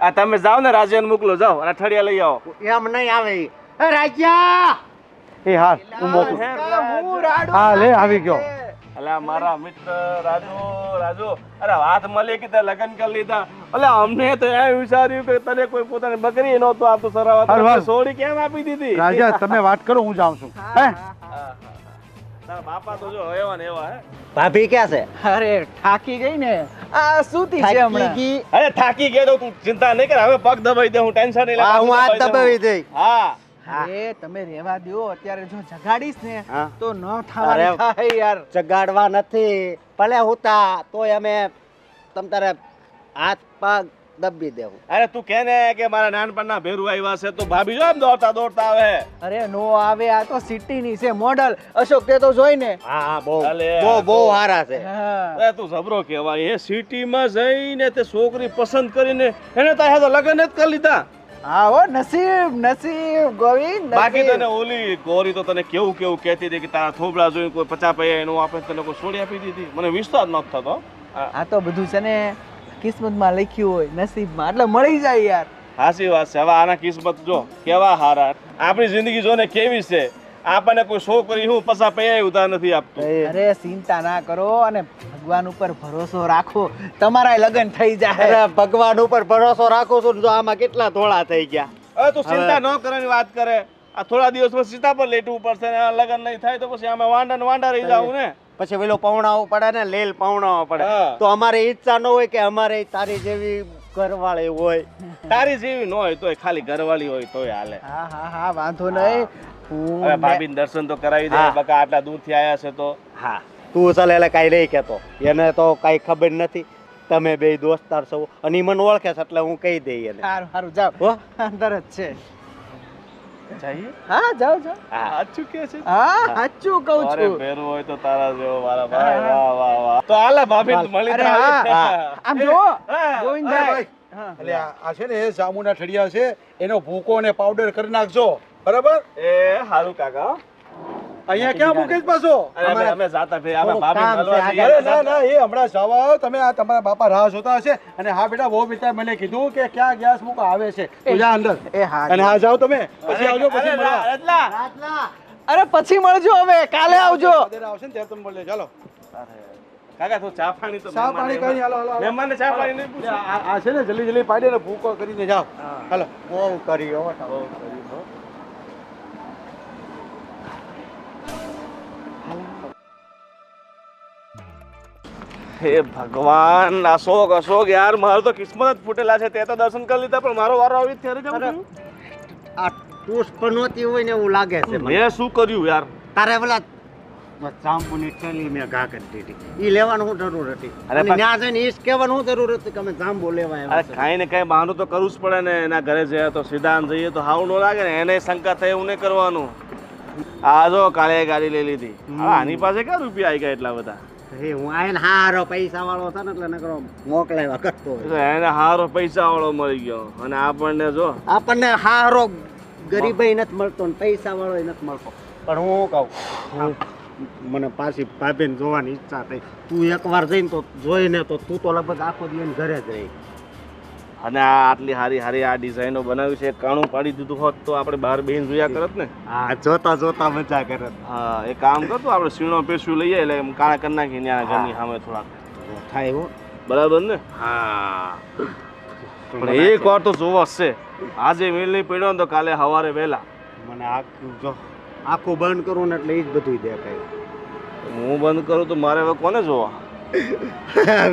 આ તમે જાઓ ને રાજ્યને મોકલો જાઓ અને ઠળિયા લઈ આવો. એમ નહીં આવે ઈ. એ રાજ્ય. એ હા હું મોકલું. હા લે આવી ગયો. અલ્યા મારા મિત્ર રાજુ અરે વાત મળી કે તે લગ્ન કરી લીધા. અલ્યા અમને તો એમ વિચાર્યું કે તને કોઈ પોતાની બકરી નહોતો આપતો સરાવા હાલ, હાલ. સોડી કેમ આપી દીધી. રાજા તમે વાત કરો, હું જાઉં છું. હે તારા બાપા તો જો એવા ને એવા હે. ભાભી ક્યાં છે? અરે થાકી ગઈ ને આ સૂતી છે હમણાં. અરે થાકી ગયો તો તું ચિંતા નહીં કર હવે પગ દબાઈ દે હું ટેન્શન નહીં લે. હા, હું હાથ દબાવી દઈ. હા અરે તમે રહેવા દો, અત્યારે જો જગાડીશ ને હા. તો ન થવાનું અરે. થાય યાર. જગાડવા નથી ભલે હુતા તોય અમે તમ તારે હાથ પગ દબી દેવું. અરે તું કે ને કે મારા નાનપણના ભેરુ આવ્યા છે તો ભાભી જો આમ દોડતા દોડતા આવે. અરે નો આવે, આ તો સિટીની છે મોડલ. અશોક તે તો જોઈ ને. હા હા બહુ અલે, બહુ આ બહુ તો- સારા છે. હા. અરે તું જબરો કહેવાય એ સિટીમાં જઈને તે છોકરી પસંદ કરીને એને તારે તો લગ્ન જ કરી લીધા. હા હો નસીબ નસીબ ગોવિંદ બાકી નસીબ. તને ઓલી ગોરી તો તને કેવું કેવું કહેતી હતી કે તારા થોબડા જોઈને કોઈ 50 પૈસા એનું આપે તને કોઈ છોડી આપી દીધી મને વિશ્વાસ નહોતો થતો આ તો બધું છે ને કિસ્મતમાં લખ્યું હોય નસીબમાં એટલે મળી જાય યાર. હાસી વાત છે હવે આના કિસ્મત જો કેવા હારા આપણી જિંદગી જો ને કેવી છે આપણને કોઈ છોકરી હું 50 પૈસા ઉધાર નથી આપતું અરે ચિંતા ના કરો અને ભગવાન ઉપર ભરોસો રાખો તમારા લગ્ન થઈ જાય. અરે ભગવાન ઉપર ભરોસો રાખું છું ને જો આમાં કેટલા ધોળા થઈ ગયા. હવે તું ચિંતા ન કરવાની વાત કરે આ થોડા દિવસ પછી સીતા પર લેટવું પડશે ને આ લગ્ન નહીં થાય તો પછી અમે વાંડા ને વાંડા રહી જાવું ને પછી પેલો પૌણાવો પડે ને લેલ પૌણાવો પડે હા. તો અમારે ઈચ્છા ન હોય કે અમારે તારી જેવી ઘરવાળી હોય. તારી જેવી ન હોય તોય ખાલી ઘરવાળી હોય તોય હાલે હા હા હા વાંધો નહીં. હવે ભાભીને દર્શન તો કરાવી દે હા. બકા આટલા દૂરથી આયા છે તો હા તું ચાલ એટલે કાંઈ નહીં કહેતો એને તો કાંઈ ખબર નથી તમે બે દોસ્તાર છો અને ઈ મને ઓળખે છે એટલે હું કહી દઈ એને. સારું સારું જાઓ હો અંદર જ છે. જઈએ હા જાઓ જાઓ. સાચું કે છે હા સાચું કહું અરે છું. પહેરવું હોય તો તારા જેવો મારા ભાઈ વાહ વાહ વાહ તો હાલે ભાભી મળી અરે તો આવી. હા આમ જો હા. ગોવિંદભાઈ હા. એટલે આ છે ને એ જાંબુના ઠળિયા છે એનો ભૂકો ને પાવડર કરી નાખજો બરાબર. એ હારું કાકા હો. અહીંયા ક્યાં મૂકે છે પાછો? અરે અમે જાતા ફેર અમે થોડું ભાભી કામ મળવા છે, જઈએ. અરે ના ના એ હમણાં જવા આવો તમે આ તમારા બાપા રાહ જોતા હશે અને હા બેટા બહુ મિત્ર મને કીધું કે ક્યાં ગેસ મૂકો આવે છે તું જા અંદર એ હા અને હા જાઓ તમે પછી આવજો પછી અરે મળવા રતલા. અરે પછી મળજો હવે કાલે આવજો. અત્યારે આવશે ને ત્યારે તમે મળજો ચાલો કાકા તું ચા પાણી તો ચા પાણી કરી હાલો હાલો હાલો. મહેમાનને ચા પાણી નહીં પૂછ્યું? આ છે ને જલ્દી જલ્દી પાડી ને ભૂકો કરીને જાઓ હાલો બહુ કરી હો. હે ભગવાન આ શોક અશોક યાર મારું તો કિસ્મત જ ફૂટેલા છે તે તો દર્શન કરી લીધા પણ મારો વારો આવી ત્યારે જવું થયું. આ ટૂસ પણ નહોતી હોય ને એવું લાગે છે મને. મેં શું કર્યું યાર તારે પેલા જાંબુની થેલી મેં ઘા કરી દીધી ઈ લેવાનું શું જરૂર હતી અરે અને પણ- ત્યાં જઈને ઈ જ કહેવાનું શું જરૂર હતી કે અમે જાંબુ લેવા અરે આવ્યા છે. કાંઈ ને કાંઈ બહાનું તો કરવું જ પડે ને એના ઘરે જઈએ તો સીધા આમ જઈએ તો હાવ ન લાગે ને એને શંકા થાય એવું નહીં કરવાનું આ જો કાલે ગાડી લઈ લીધી હવે આની પાસે ક્યાં રૂપિયા આવી ગયા એટલા બધા હે હું આઈને હારો પૈસા વાળો હતો ને એટલે નકરો મોકલાવ્યા કરતો હોય. એટલે એને હારો પૈસા વાળો મળી ગયો અને આપણને જો આપણને હારો ગરીબાઈ નથી મળતો ને પૈસા વાળો નથી મળતો પણ હું કહું મને પાછી ભાભીને જોવાની ઈચ્છા થઈ તું એકવાર જઈને તો જોઈને તો તું તો લગભગ આખો દિવસ ઘરે જ રહી. અને આ આટલી હારી હારી આ ડિઝાઇનો બનાવી છે કાણું પાડી દીધું હોત તો આપણે બહાર બેહીને જોયા કરત ને હા જોતા જોતા મજા કરે. હા એ કામ કરતો આપણે સીણો પેસ્યું લઈએ એટલે એમ કાણા કરી નાખીએ ત્યાં ઘરની સામે થોડાક થાય હો. બરાબર ને હા પણ એક વાર તો જોવા છે આજે મેલ નહીં પડ્યો ને તો કાલે સવારે વહેલા મને આખું જો આખું બંધ કરું ને એટલે એ જ બધું દેખાય. હું બંધ કરું તો મારે હવે કોને જોવા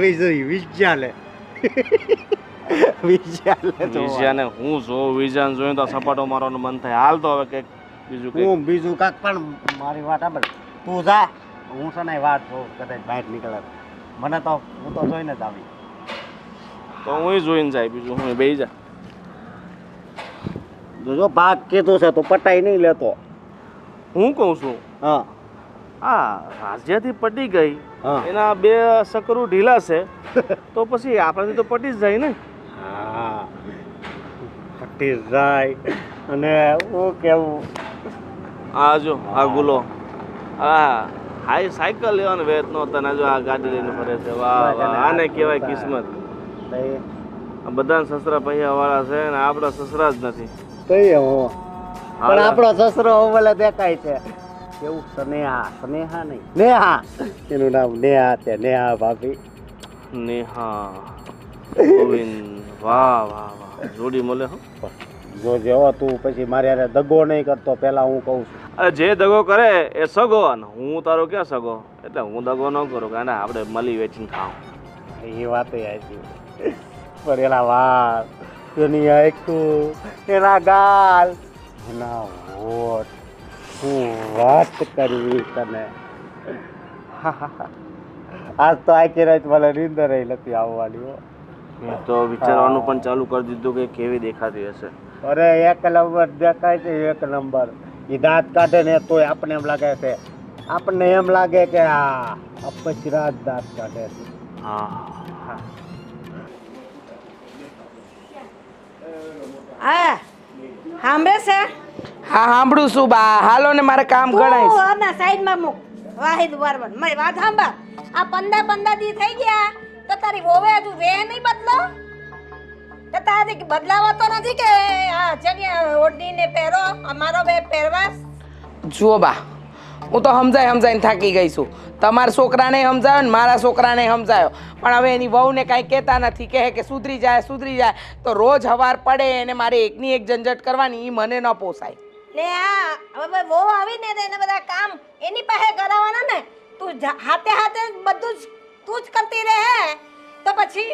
વિચાલે વિઝયાને હું જોઉં વિઝયાને જોઈને તો સપાટો મારવાનું મન થાય હાલ તો હવે કંઈક બીજું કંઈક હું બીજું કાંક પણ મારી વાત સાંભળ તું જા હું છે ને વાત જોઉં કદાચ બહાર નીકળે મને તો હું તો જોઈને જ આવી. તો હું જોઈને જાય બીજું હું બેસી જા જો ભાગ કીધું છે તો પટાઈ નહીં લેતો. હું કહું છું હા આ રાજ્યથી પટી ગઈ હા. એના બે સકરું ઢીલા છે તો પછી આપણાથી તો પટી જ જાય ને હા પટી જાય અને હું કેવું આ જો આ ગુલો હા હાઈ સાયકલ લેવાનો વેત નો તને જો આ ગાડી લઈને ફરે છે વાહ વાહ આને કહેવાય કિસ્મત આ બધા સસરા પૈયા વાળા છે ને આપણા સસરા જ નથી કઈ હું પણ આપણો સસરો ઓવલે દેખાય છે કેવું સ્નેહા સ્નેહા નહીં નેહા એનું નામ નેહા છે નેહા ભાભી. નેહા ગોવિંદ વાહ વાહ વાહ જોડી મળે હો જો જેવો તું પછી મારે યારે દગો નહીં કરતો પેલા હું કહું છું. અરે જે દગો કરે એ સગો અને હું તારો ક્યાં સગો એટલે હું દગો ન કરું કારણ આપણે મળી વેચીને ખાવ એ વાત આવી પણ એના વાળ એની આખું એના ગાલ એના હોઠ શું વાત કરવી તને. આજ તો આખી રાત મને નીંદર નથી આવવાની હો. મેં તો વિચારવાનું પણ ચાલુ કરી દીધું કે કેવી દેખાતી હશે અરે એક નંબર દેખાય છે એક નંબર. એ દાંત કાઢે ને તોય આપણને એમ લાગે છે આપણને એમ લાગે કે આ અપચરા જ દાંત કાઢે છે. હા હા સાંભળે છે હા સાંભળું છું બા. હાલો ને મારે કામ ગણાય તું છે. આના સાઈડમાં મૂક વાહિદ વારવર મારી વાત સાંભળ આ 15 દી થઈ ગયા તો તારી વોવે હજુ વે નહીં બદલો તો તારી બદલાવા તો નથી કે આ ચણિયા ઓઢીને પહેરો અમારો બે પહેરવાસ જુઓ બા, હું તો સમજાઈને થાકી ગઈ છું. તમારા છોકરાને સમજાયો ને મારા છોકરાને સમજાયો, પણ હવે એની વહુને કાંઈ કહેતા નથી. કહે કે સુધરી જાય તો રોજ હવાર પડે એને મારે એકની એક ઝંઝટ કરવાની, એ મને ન પોસાય. ને આ હવે વહુ આવીને એને બધા કામ એની પાસે કરાવવાના ને તું હાથે બધું જ તું જ કરતી રહે તો પછી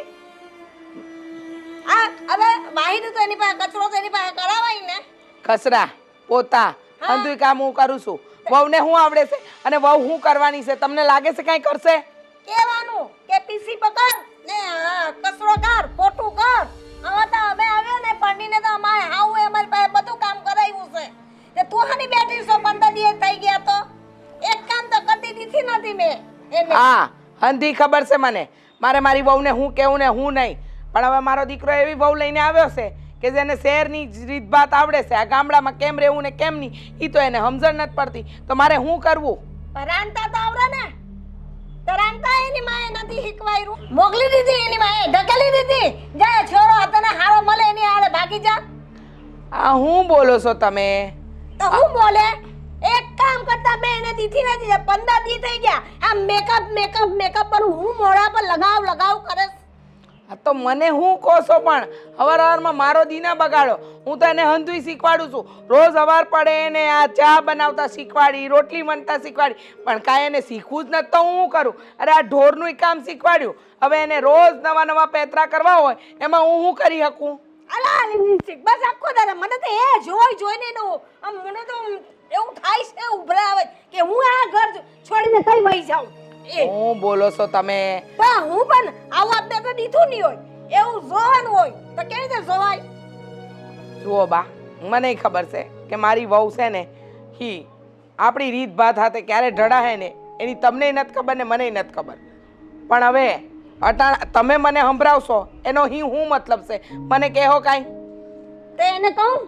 આ હવે વાહિદ તો એની પાસે કચરો તો એની પાસે કરાવાય ને. કચરા પોતા બધું કામ હું કરું છું. વહુને શું આવડે છે અને વહુ શું કરવાની છે? તમને લાગે છે કાંઈ કરશે? કહેવાનું કે પીસી પકડ ને કચરો કર પોટું કર. હવે તો અમે આવ્યો ને પડીને તો અમારે હાવ અમારી પાસે બધું કામ કરાવ્યું છે ને તું હાની બેઠી છો 15 દિવસ થઈ ગયા તો એક કામ તો કરતી દીધી નથી મેં એને. હા હંધી ખબર છે મને, મારે મારી વહુને હું કેવું ને હું નહીં. પણ હવે મારો દીકરો એવી વહુ લઈને આવ્યો છે કે જેને શહેરની રીતભાત આવડે છે, આ ગામડામાં કેમ રહેવું ને કેમ નહીં એ તો એને સમજણ નથી પડતી. તો મારે શું કરવું? રાંધતા તો આવડે ને તો રાંધતા એની માએ નથી શીખવાયું મોકલી દીધી એની માએ ઢકેલી દીધી જાય છોરો તને હારો મળે એની આડે ભાગી જા. આ હું બોલો છો તમે? તો હું બોલે એક કામ કરતા મેં એને દીધી નથી 15 દી થઈ ગયા આ મેકઅપ પર હું મોઢા પર લગાવ કરે. આ તો મને હું કહો છો? પણ હવારમાં મારો દી ના બગાડો. હું તો એને હંધુય શીખવાડું છું. રોજ હવાર પડે એને આ ચા બનાવતા શીખવાડી, રોટલી વણતા શીખવાડી, પણ કાંઈ એને શીખવું જ નથી તો હું શું કરું? અરે આ ઢોરનું કામ શીખવાડ્યું, હવે એને રોજ નવા પેતરા કરવા હોય એમાં હું શું કરી શકું? અલા બસ આખો દાડો મને તો એ જોઈને નો આમ મને તો એવું થાય છે ઉભરા આવે કે હું આ ઘર છોડીને કઈ વહી જાઉં. હું બોલો છો તમે? તો હું પણ આવું આપણે તો દીધું નહીં હોય એવું જોવાનું હોય તો કેવી રીતે જોવાય? જુઓ બા, મને ખબર છે કે મારી વહુ છે ને હી આપણી રીત ભાત હાથે ક્યારે ઢળાહે ને એની તમને નથી ખબર ને મને નથી ખબર. પણ હવે તમે મને સંભળાવશો એનો હું મતલબ છે? મને કહો કાંઈ. તો એને કહું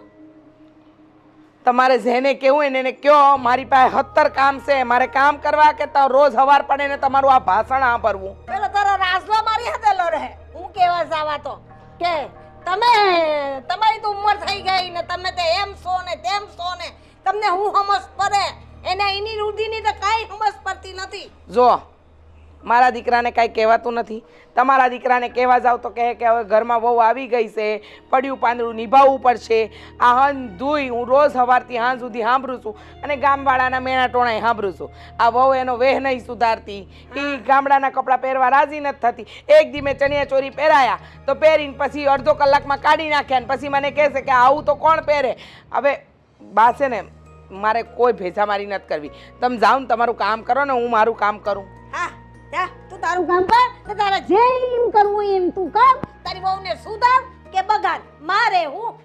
તમારે જેને કેવું એને કયો. મારી પાસે 17 કામ છે, મારે કામ કરવા કે તો રોજ હવાર પડે ને તમારું આ ભાષણ સાંભળવું. પેલો તારો રાજલો મારી હાથે લો રહે. હું કેવા જાવા તો કે તમારી તો ઉંમર થઈ ગઈ ને તમે તે એમ છો ને તેમ છો ને તમને હું સમજ પડે એને એની રૂઢીની તો કાંઈ સમજ પડતી નથી. જો મારા દીકરાને કાંઈ કહેવાતું નથી. તમારા દીકરાને કહેવા જાવ તો કહે કે હવે ઘરમાં બહુ આવી ગઈ છે, પડ્યું પાંદડું નિભાવવું પડશે. આ હંધુય હું રોજ સવારથી હાંજ સુધી સાંભળું છું અને ગામવાળાના મેણા ટોણાય સાંભળું છું. આ વહુ એનો વેહ નહીં સુધારતી, એ ગામડાના કપડાં પહેરવા રાજી નથી થતી. એક દી મેં ચણિયા ચોરી પહેરાયા તો પહેરીને પછી અડધો કલાકમાં કાઢી નાખ્યા ને પછી મને કહે છે કે આવું તો કોણ પહેરે? હવે બા છે ને મારે કોઈ ભેજામારી નથી કરવી. તમે જાઓ ને તમારું કામ કરો ને હું મારું કામ કરું. હા જા તું તારું કામ કર ને તારે જેમ કરવું એમ તું કર. તારી વહુને સુધાર કે બગાડ મારે હું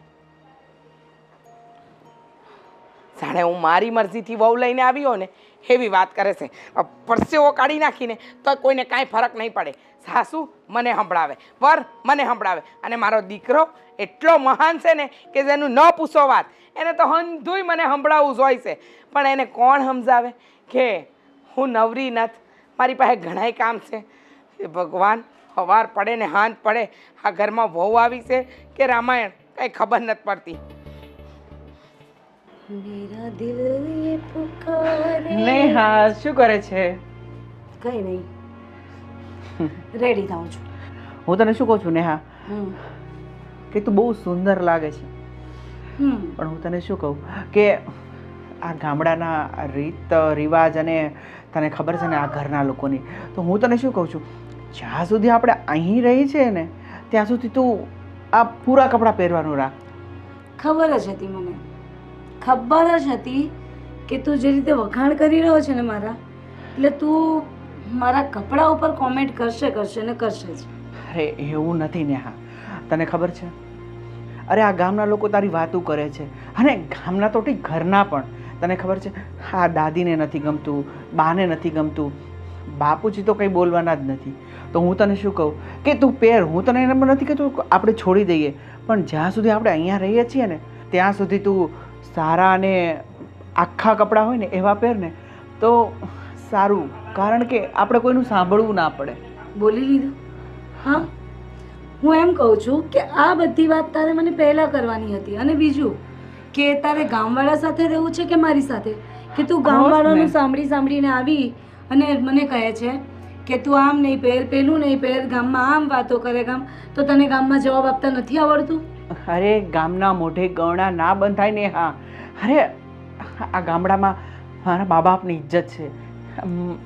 જાણે હું મારી મરજીથી વહુ લઈને આવ્યો ને એવી વાત કરે છે. પરસેવો કાઢી નાખીને તો કોઈને કાંઈ ફરક નહીં પડે. સાસુ મને સંભળાવે, વર મને સંભળાવે, અને મારો દીકરો એટલો મહાન છે ને કે જેનું ન પૂછો વાત. એને તો હંધુય મને સંભળાવવું જ હોય છે. પણ એને કોણ સમજાવે કે હું નવરી નથી, મારી પાસે ઘણાય કામ છે. એ ભગવાન, સવાર પડે ને હાંજ પડે આ ઘરમાં વહુ આવી છે કે રામાયણ કાંઈ ખબર નથી પડતી. મેરા દિલ ये पुकारे નેહા શું કરે છે? કઈ નહીં રેડી થાઉં છું. હું તને શું કહું છું નેહા, હમ કે તું બહુ સુંદર લાગે છે. પણ હું તને શું કહું કે આ ગામડાના આ રીત રિવાજ અને તને ખબર છે ને આ ઘરના લોકોની, તો હું તને શું કહું છું, જ્યાં સુધી આપણે અહીં રહી છે ને ત્યાં સુધી તું આ પૂરા કપડાં પહેરવાનું રાખ. ખબર જ હતી મને, ખબર જ હતી કે તું જે રીતે વખાણ કરી રહ્યો છે ને મારા, એટલે તું મારા કપડા ઉપર કોમેન્ટ કરશે ને કરશે જ. અરે એવું નથી નેહા, તને ખબર છે, અરે આ ગામના લોકો તારી વાતો કરે છે, અને ગામના તો ઠીક ઘરના પણ તને ખબર છે આ દાદીને નથી ગમતું, બાને નથી ગમતું, બાપુજી તો કંઈ બોલવાના જ નથી. તો હું તને શું કહું કે તું પહેર. હું તને એમ નથી કહેતો આપણે છોડી દઈએ, પણ જ્યાં સુધી આપણે અહીંયા રહીએ છીએ ને ત્યાં સુધી તું સારા અને આખા કપડાં હોય ને એવા પહેર ને તો સારું, કારણ કે આપણે કોઈનું સાંભળવું ના પડે. બોલી લીધું? હા, હું એમ કહું છું કે આ બધી વાત તારે મને પહેલાં કરવાની હતી. અને બીજું કે તારે ગામવાળા સાથે રહેવું છે કે મારી સાથે? કે તું ગામવાળાનું સાંભળીને આવી અને મને કહે છે કે તું આમ નહીં પહેર, પેલું નહીં પહેર, ગામમાં આમ વાતો કરે. તો તને ગામમાં જવાબ આપતા નથી આવડતું? અરે ગામના મોઢે ગવણા ના બંધાય ને. હા, અરે આ ગામડામાં મારા મા બાપની ઇજ્જત છે,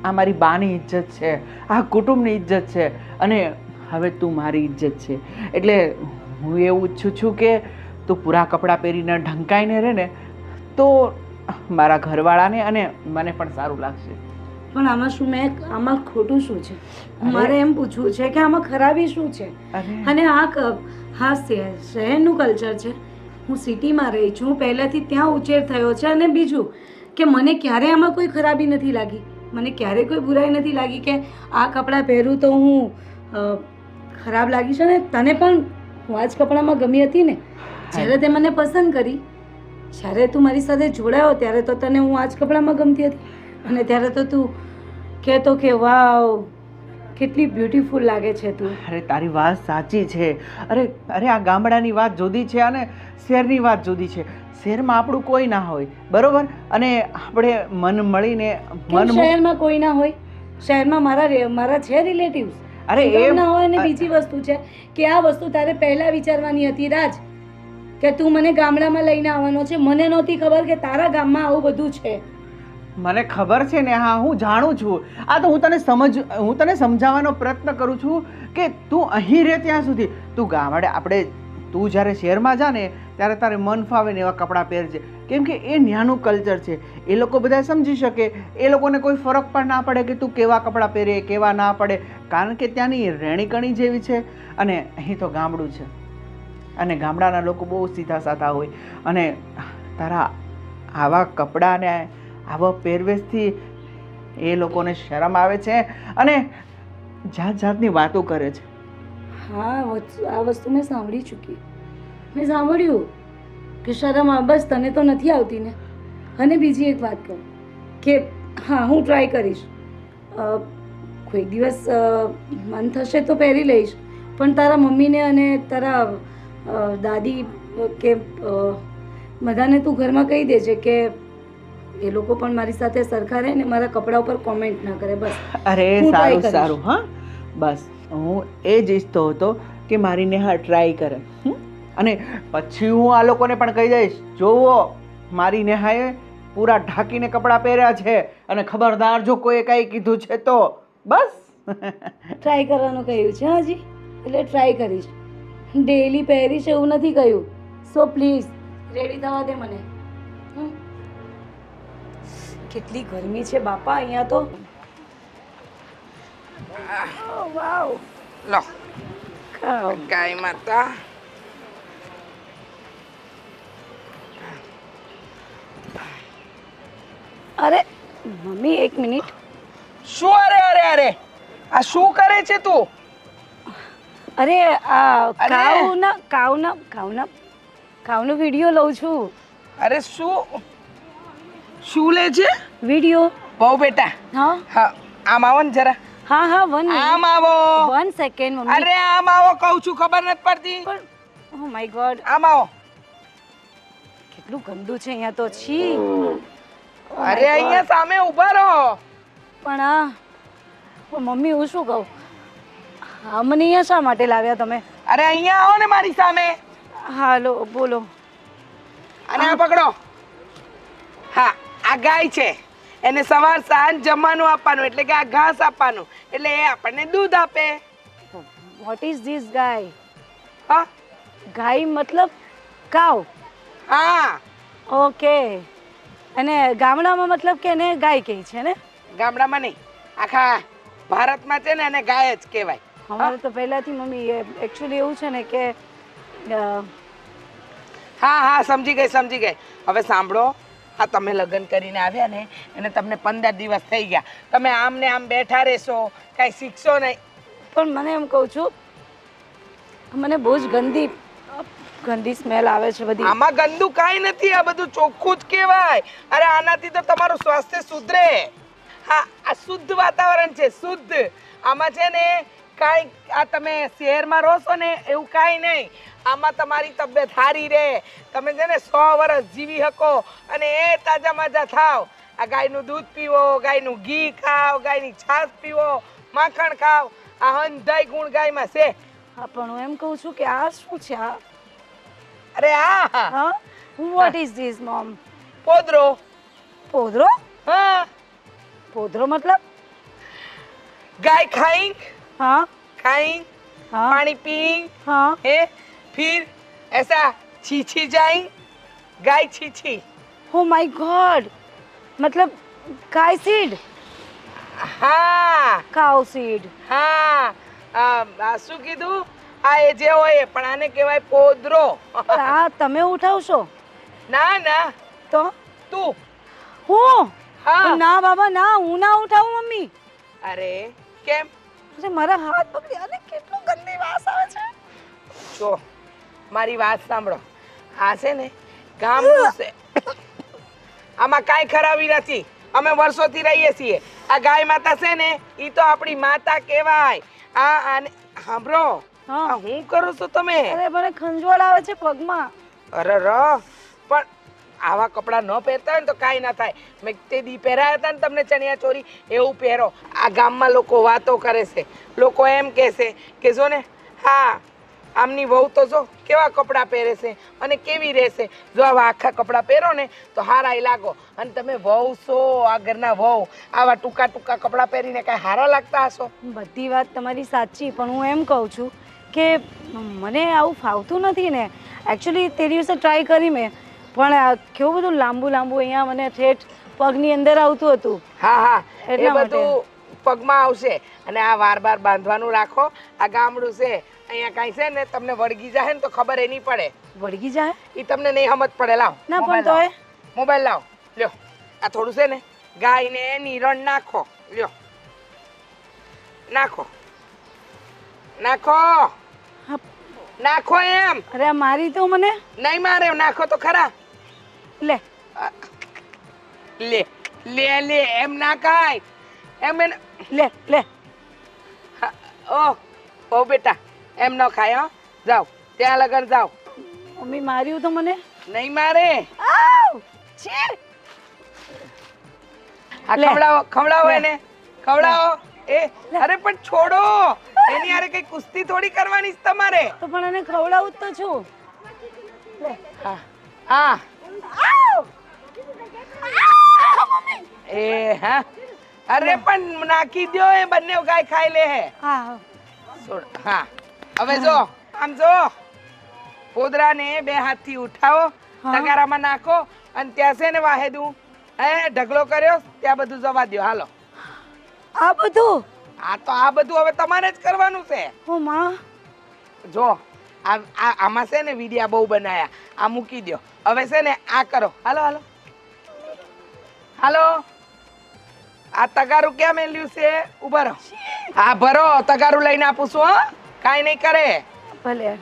આ મારી બાની ઇજ્જત છે, આ કુટુંબની ઇજ્જત છે, અને હવે તું મારી ઇજ્જત છે. એટલે હું એવું ઈચ્છું છું કે તું પૂરા કપડાં પહેરીને ઢંકાઈને રહે ને તો મારા ઘરવાળાને અને મને પણ સારું લાગશે. પણ આમાં ખોટું શું છે? મારે એમ પૂછવું છે કે આમાં ખરાબી શું છે? અને હા શહેરનું કલ્ચર છે. હું સિટીમાં રહી છું, પહેલાંથી ત્યાં ઉછેર થયો છે. અને બીજું કે મને ક્યારેય આમાં કોઈ ખરાબી નથી લાગી, મને ક્યારેય કોઈ બુરાઈ નથી લાગી કે આ કપડાં પહેરું તો હું ખરાબ લાગી છે. ને તને પણ હું આ જ કપડામાં ગમી હતી ને જ્યારે તે મને પસંદ કરી, જ્યારે તું મારી સાથે જોડાયો ત્યારે તો તને હું આ જ કપડામાં ગમતી હતી. અને ત્યારે તો તું કહેતો કે વાવ કેટલી બ્યુટીફુલ લાગે છે તું. અરે તારી વાત સાચી છે. અરે આ ગામડાની વાત જુદી છે અને શહેરની વાત જુદી છે. શહેરમાં આપણું કોઈ ના હોય, બરોબર, અને આપણે મન મળીને શહેરમાં કોઈ ના હોય? શહેરમાં મારા છે રિલેટિવ્સ. અરે એ ના હોય. અને બીજી વસ્તુ છે કે આ વસ્તુ તારે પહેલા વિચારવાની હતી રાજ, કે તું મને ગામડામાં લઈને આવવાનો છે. મને નહોતી ખબર કે તારા ગામમાં આવું બધું છે. મને ખબર છે ને. હા, હું જાણું છું. આ તો હું તને સમજાવવાનો પ્રયત્ન કરું છું કે તું અહીં રહે ત્યાં સુધી તું આપણે તું જ્યારે શહેરમાં જા ને ત્યારે તારે મન ફાવે ને એવા કપડાં પહેરજે, કેમ કે એ ન્યાનું કલ્ચર છે. એ લોકો બધા સમજી શકે, એ લોકોને કોઈ ફરક પણ ના પડે કે તું કેવા કપડાં પહેરે કેવા ના પડે, કારણ કે ત્યાંની રહેણીકરણી જેવી છે. અને અહીં તો ગામડું છે અને ગામડાના લોકો બહુ સીધા સાધા હોય. અને તારા આવા કપડાં ને આવા પહેરવેશથી એ લોકોને શરમ આવે છે અને જાત જાતની વાતો કરે છે. હા, આ વસ્તુ મેં સાંભળી ચૂકી. મેં સાંભળ્યું કે શરમ બસ તને તો નથી આવતી ને. અને બીજી એક વાત કહું કે હા, હું ટ્રાય કરીશ. કોઈ દિવસ મન થશે તો પહેરી લઈશ. પણ તારા મમ્મીને અને તારા દાદી કે બધાને તું ઘરમાં કહી દેજે કે એ લોકો પણ મારી સાથે સરખા રહે ને મારા કપડા ઉપર કોમેન્ટ ના કરે. બસ. અરે સારું. હા, બસ હું એ જ ઈચ્છતો હતો કે મારી નેહા ટ્રાય કરે. અને પછી હું આ લોકોને પણ કહી દઈશ, જોવો મારી નેહાએ પૂરા ઢાંકીને કપડાં પહેર્યા છે અને ખબરદાર જો કોઈ કંઈ કીધું છે તો બસ. ટ્રાય કરવાનું કહ્યું છે હજી, એટલે ટ્રાય કરીશ. ડેઈલી પહેરીશ એવું નથી કહ્યું. સો પ્લીઝ રેડી થવા દે મને. કેટલી ગરમી છે બાપા અહીંયા તો. વાવ, લો ગાય માતા. અરે મમ્મી એક મિનિટ. શું? અરે આ શું કરે છે તું? અરે આ કાવનો વિડીયો લઉં છું. અરે શું લે છે? વિડીયો. બહુ બેટા. હા, આમ આવો ને જરા. હા, આમ આવો. 1 સેકન્ડ મમ્મી. અરે આમ આવો કહું છું, ખબર નથી પડતી. ઓ માય ગોડ, આમ આવો. કેટલું ગંદુ છે અહીંયા તો. છી. અરે અહીંયા સામે ઊભા રહો. પણ મમ્મી હું શું કહું, મને અહીંયા શા માટે લાવ્યા તમે? અરે અહીંયા આવો ને મારી સામે. હાલો બોલો. અને આ પકડો. હા, આ ગાય છે, એને સવાર સાંજ જમવાનું આપવાનું, એટલે કે આ ઘાસ આપવાનું, એટલે એ આપણને દૂધ આપે. વોટ ઇઝ ધીસ ગાય? હા, ગાય મતલબ કાવ? હા. ઓકે. અને ગામડામાં મતલબ કે એને ગાય કહે છે ને? ગામડામાં નહીં, આખા ભારતમાં છે ને એને ગાય જ કહેવાય. અમારે તો પહેલાથી મમ્મી એકચ્યુઅલી એવું છે ને કે હા, સમજી ગઈ. હવે સાંભળો, હા, તમે લગ્ન કરીને આવ્યા ને એને તમને 15 દિવસ થઈ ગયા. તમે આમ ને આમ બેઠા રહેશો, કાંઈ શીખશો નહીં. પણ મને એમ કહું છું, મને બહુ જ ગંદી સ્મેલ આવે છે બધી. આમાં ગંદુ કાંઈ નથી, આ બધું ચોખ્ખું જ કહેવાય. અરે આનાથી તો તમારું સ્વાસ્થ્ય સુધરે. હા, આ શુદ્ધ વાતાવરણ છે, શુદ્ધ. આમાં છે ને કાંઈ, આ તમે શહેરમાં રહો છો ને એવું કાંઈ નહીં. આમાં તમારી તબિયત સારી રહે, તમે છે ને 100 વર્ષ જીવી શકો અને એ તાજા માજા થાવ. આ ગાયનું દૂધ પીવો, ગાયનું ઘી ખાઓ, ગાયની છાશ પીવો, માખણ ખાઓ. આ હંધાઈ ગુણ ગાયમાં છે. હા, પણ હું એમ કહું છું કે આ શું છે આ? અરે આ હા, વોટ ઇઝ ધીસ મોમ? પોદરો. પોદરો? हाँ પોદરો મતલબ? गाय खाएं, हाँ खाएं, हाँ पानी पिएं, हाँ। है फिर ऐसा छीछी जाएं, गाय छीछी. ओ माय गॉड, मतलब गाय सीड, હા કાઉ સીડ. હા શું કીધું? આ એ જે હોય પણ આને કહેવાય પોદરો. આ તમે ઉઠાવશો? ના ના તો તું. હું? હા. ના બાબા ના, હું ના ઉઠાવું મમ્મી. અરે કેમ? અરે મારા હાથ પકડી, અને કેટલું ગંદી વાસ આવે છે. જો મારી વાત સાંભળો, આ છે ને ગામડું છે, આમાં કાંઈ ખરાબી નથી. અમે વર્ષોથી રહીએ છીએ. આ ગાય માતા છે ને ઈ તો આપણી માતા કહેવાય. આ આને સાંભળો, હા. આ હું કરું છું તમે? અરે મને ખંજવાળ આવે છે પગમાં. અરે ર પણ આવા કપડાં ન પહેરતા હોય ને તો કાંઈ ના થાય. મેં તે દી પહેરાયા હતા ને તમને ચણિયા ચોરી, એવું પહેરો. આ ગામમાં લોકો વાતો કરે છે, લોકો એમ કહે છે કે જો ને હા આમની વહુ તો જો કેવા કપડાં પહેરે છે અને કેવી રહેશે. જો આવા આખા કપડાં પહેરો ને તો હારાય લાગો. અને તમે વહુ છો, આ ઘરના વહુ, આવા ટૂંકા ટૂંકા કપડાં પહેરીને કાંઈ હારા લાગતા હશો? બધી વાત તમારી સાચી, પણ હું એમ કહું છું કે મને આવું ફાવતું નથી ને. એકચ્યુઅલી તે દિવસે ટ્રાય કરી મેં, પણ આ કેવું બધું લાંબુ લાંબુ અહીંયા મને ઠેઠ પગની અંદર આવતું હતું. હા હા એ એટલા માટે. બધું પગમાં આવશે. અને આ વાર બાર બાંધવાનું રાખો. આ ગામડું છે, અહીંયા કાંઈ છે ને તમને વળગી જાય ને તો ખબર એ નહીં પડે. વળગી જાય? એ તમને નહીં સમજ પડે. લાવ ના મોબાઈલ પણ તોય. લાવો. મોબાઈલ લાવો, લ્યો. આ થોડું છે ને ગાયને નિરણ નાખો, લ્યો નાખો નાખો હા. નાખો એમ અરે આ મારી તો મને નહીં મારે, નાખો તો ખરા. લે. લે લે લે એમ ના કાય એમ એને. લે લે. હા, ઓ બેટા એમ ન ખાય. હો જાઓ ત્યાં લગન જાઓ. મમ્મી માર્યું તો મને. નહીં મારે. આવ! છી! આ લે. ખવડાવો ખવડાવો લે. એને ખવડાવો. એ અરે પણ છોડો, એની હારે કઈ કુસ્તી થોડી કરવાની છે તમારે. તો પણ એને ખવડાવું જ તો છું. હા હા આવ! એ હા અરે પણ નાખી દો, એ બંને ગાય ખાઈ લે હે. હા છોડ. હા હવે જો આમ જો, પોદરાને બે હાથથી ઉઠાવો, હા. તગારામાં નાખો અને ત્યાં છે ને વાહેદું ઢગલો કર્યો ત્યાં બધું જવા દો. હાલો. આ બધું? આ તો આ બધું હવે તમારે જ કરવાનું છે. ઓ માં. જો આમાં છે ને વિડિયા બહુ બનાયા, આ મૂકી દો. હવે છે ને આ કરો. હાલો હાલો હાલો. આ તગારું ક્યાં મેલ્યું છે? ઉભા રહો. હા ભરો, તગારું લઈને આપું છું. હો કાંઈ નહીં કરે. ભલે.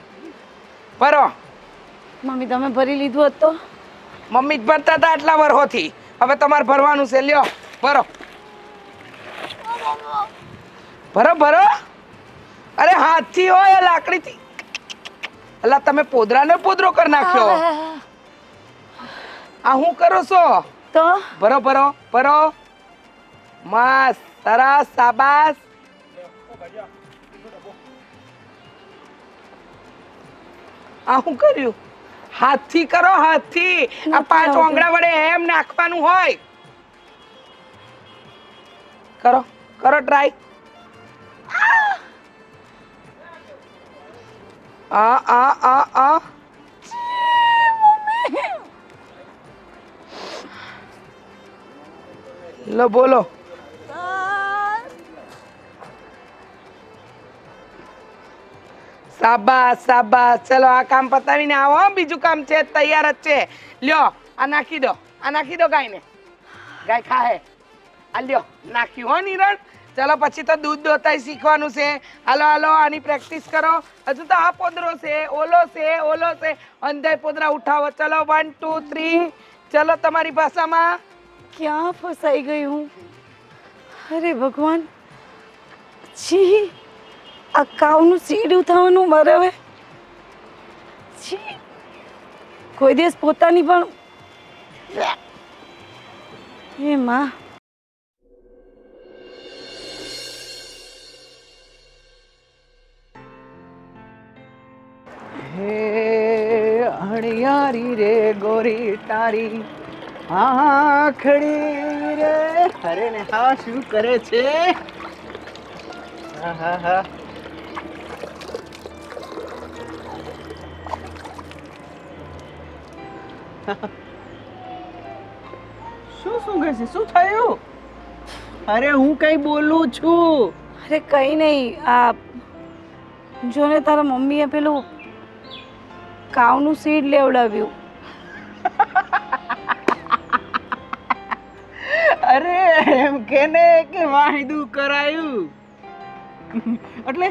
ભરો. મમ્મી તમે ભરી લીધું હોત તો? મમ્મી જ ભરતા હતા આટલા વર્ષોથી, હવે તમારે ભરવાનું છે. લ્યો ભરો ભરો ભરો. અરે હાથથી હોય લાકડીથી. અલા તમે પોદરાને પોદરો કરી નાખ્યો. આ હું કરો છો? તો ભરો ભરો ભરો. મસ્ત સરસ શાબાશ. આ હું કર્યું? હાથથી કરો, હાથથી. આ 5 આંગળા વડે એમ નાખવાનું હોય. કરો કરો ટ્રાય. આ લો બોલો. શાબાશ શાબાશ. ચલો આ કામ પતાવીને આવો. બીજું કામ છે, તૈયાર જ છે. લ્યો આ નાખી દો, આ નાખી દો ગાયને. ગાય ખાહે. આ લ્યો નાખ્યું હો નિરણ. ચલો પછી તો દૂધ દોતાય શીખવાનું છે. હાલો હાલો આની પ્રેક્ટિસ કરો. હજુ તો આ પોદરો છે, ઓલો છે, અંધાય પોદરા ઉઠાવો. ચલો 1 2 3. ચલો તમારી ભાષામાં. ક્યાં ફસાઈ ગઈ હું? અરે ભગવાન, છી, આ કાવનું સીડું થવાનું મારે હવે. છી, કોઈ દિવસ પોતાની પણ એ માં. હે હણિયારી રે ગોરી તારી આખડી રે. અરે ને હા, શું કરે છે? હા હા હા. શું કહે છે? શું થયું? અરે હું કઈ બોલું છું. અરે કંઈ નહીં, આ જોને તારા મમ્મીએ પેલું કાવનું સીડ લેવડાવ્યું. અરે એમ કેને કે વાયદું કરાયું. એટલે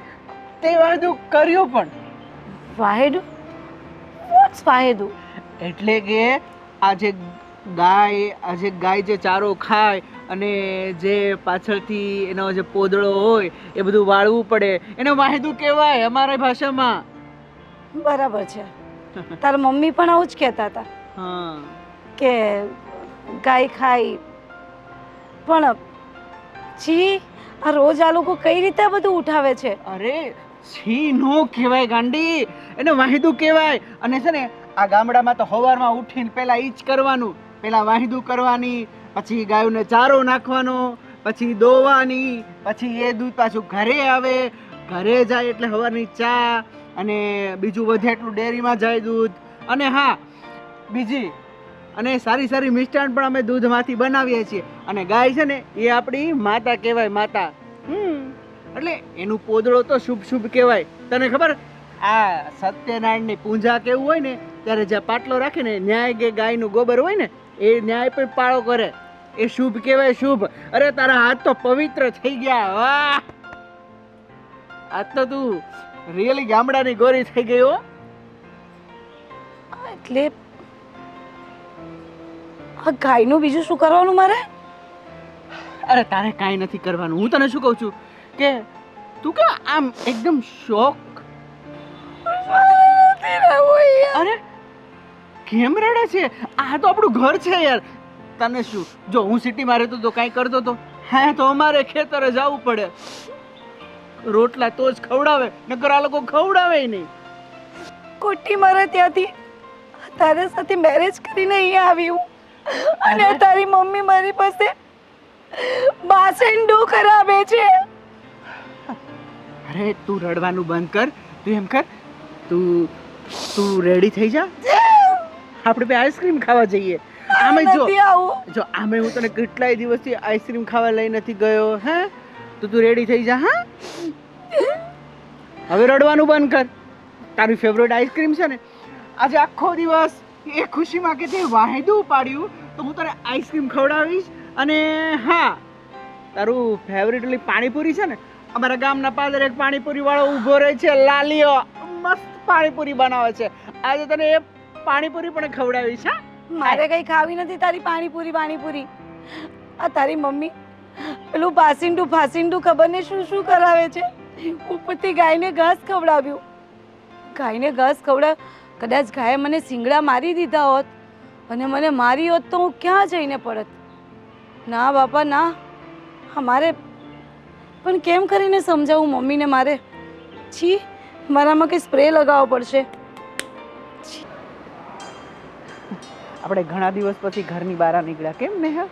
તે વાયદું કર્યું પણ. વાહેડું? વોટ્સ વાહેડું? એટલે કે આજે ગાય જે ચારો ખાય અને જે પાછળથી એનો જે પોદળો હોય એ બધું વાળવું પડે, એને વાયદું કહેવાય અમારી ભાષામાં. બરાબર છે. તારા મમ્મી પણ આવું જ કહેતા હતા હા કે ગાય ખાય. પણ છી, આ રોજ આ લોકો કઈ રીતે આ બધું ઉઠાવે છે? અરે છી નો કહેવાય ગાંડી, એને વાહિદું કહેવાય. અને છે ને આ ગામડામાં તો સવારમાં ઉઠીને પહેલા ઈ જ કરવાનું. પહેલા વાહિદું કરવાની, પછી ગાયોને ચારો નાખવાનો, પછી દોવાની, પછી એ દૂધ પાછું ઘરે આવે. ઘરે જાય એટલે સવારની ચા અને બીજું વધે એટલું ડેરીમાં જાય દૂધ. અને હા, બીજી અને સારી સારી મિષ્ટાન પણ અમે દૂધમાંથી બનાવીએ છીએ. અને ગાય છે ને એ આપણી માતા કહેવાય, માતા. એટલે એનું પોદળો તો શુભ શુભ કહેવાય. તને ખબર, આ સત્યનારાયણની પૂજા કેવું હોય ને ત્યારે જ્યાં પાટલો રાખે ને ન્યાય કે ગાયનું ગોબર હોય ને એ ન્યાય પણ પાળો કરે. એ શુભ કહેવાય, શુભ. અરે તારા હાથ તો પવિત્ર થઈ ગયા. વાહ, આજ તો તું રિયલી ગામડાની ગોરી થઈ ગઈ હો. એટલે આ ગાયનું બીજું શું કરવાનું મારે? અરે તારે કાંઈ નથી કરવાનું. હું તને શું કહું છું કે તું કે આમ એકદમ શોખ. અરે કેમ રડે છે? આ તો આપણું ઘર છે યાર. તને શું, જો હું સિટીમાં રહેતો તો કાંઈ કરતો તો, હા તો અમારે ખેતરે જવું પડે. રોટલા તો જ ખવડાવે, નકર આ લોકો ખવડાવે નહીં. કોટી મારે ત્યાંથી તારા સાથે મેરેજ કરીને અહીંયા આવી હું, અને તારી મમ્મી મારી પાસે બાસંડો કરાવે છે. અરે તું રડવાનું બંધ કર. તું એમ કર, તું રેડી થઈ જા, આપણે બે આઈસ્ક્રીમ ખાવા જઈએ. આમે જો આમે હું તને કેટલાય દિવસથી આઈસ્ક્રીમ ખાવા લઈ નથી ગયો. હે તો તું રેડી થઈ જા. હા હવે રડવાનું બંધ કર. તારી ફેવરેટ આઈસ્ક્રીમ છે ને, આજે આખો દિવસ એ ખુશીમાં કે તે વાયદું પાડ્યું તો હું તને આઈસ્ક્રીમ ખવડાવીશ. અને હા, તારું ફેવરેટ ઓલી પાણીપુરી છે ને, અમારા ગામના પાદર એક પાણીપુરી વાળો ઊભો રહે છે, લાલીઓ મસ્ત પાણીપુરી બનાવે છે. આજે તને એ પાણીપુરી પણ ખવડાવીશ. હા, મારે કઈ ખાવી નથી તારી પાણીપુરી. આ તારી મમ્મી પેલું ફાસિંડું ખબર ને શું શું કરાવે છે. ઉપરથી ગાયને ઘાસ ખવડાવ્યું. કદાચ ગાયે મને શિંગડા મારી દીધા હોત અને મને મારી હોત તો હું ક્યાં જઈને પડત. ના બાપા ના, અમારે પણ કેમ કરીને સમજાવું મમ્મીને મારે? છી, મારામાં કંઈ સ્પ્રે લગાવવો પડશે. આપણે ઘણા દિવસ પછી ઘરની બહાર નીકળ્યા, કેમ નેહા?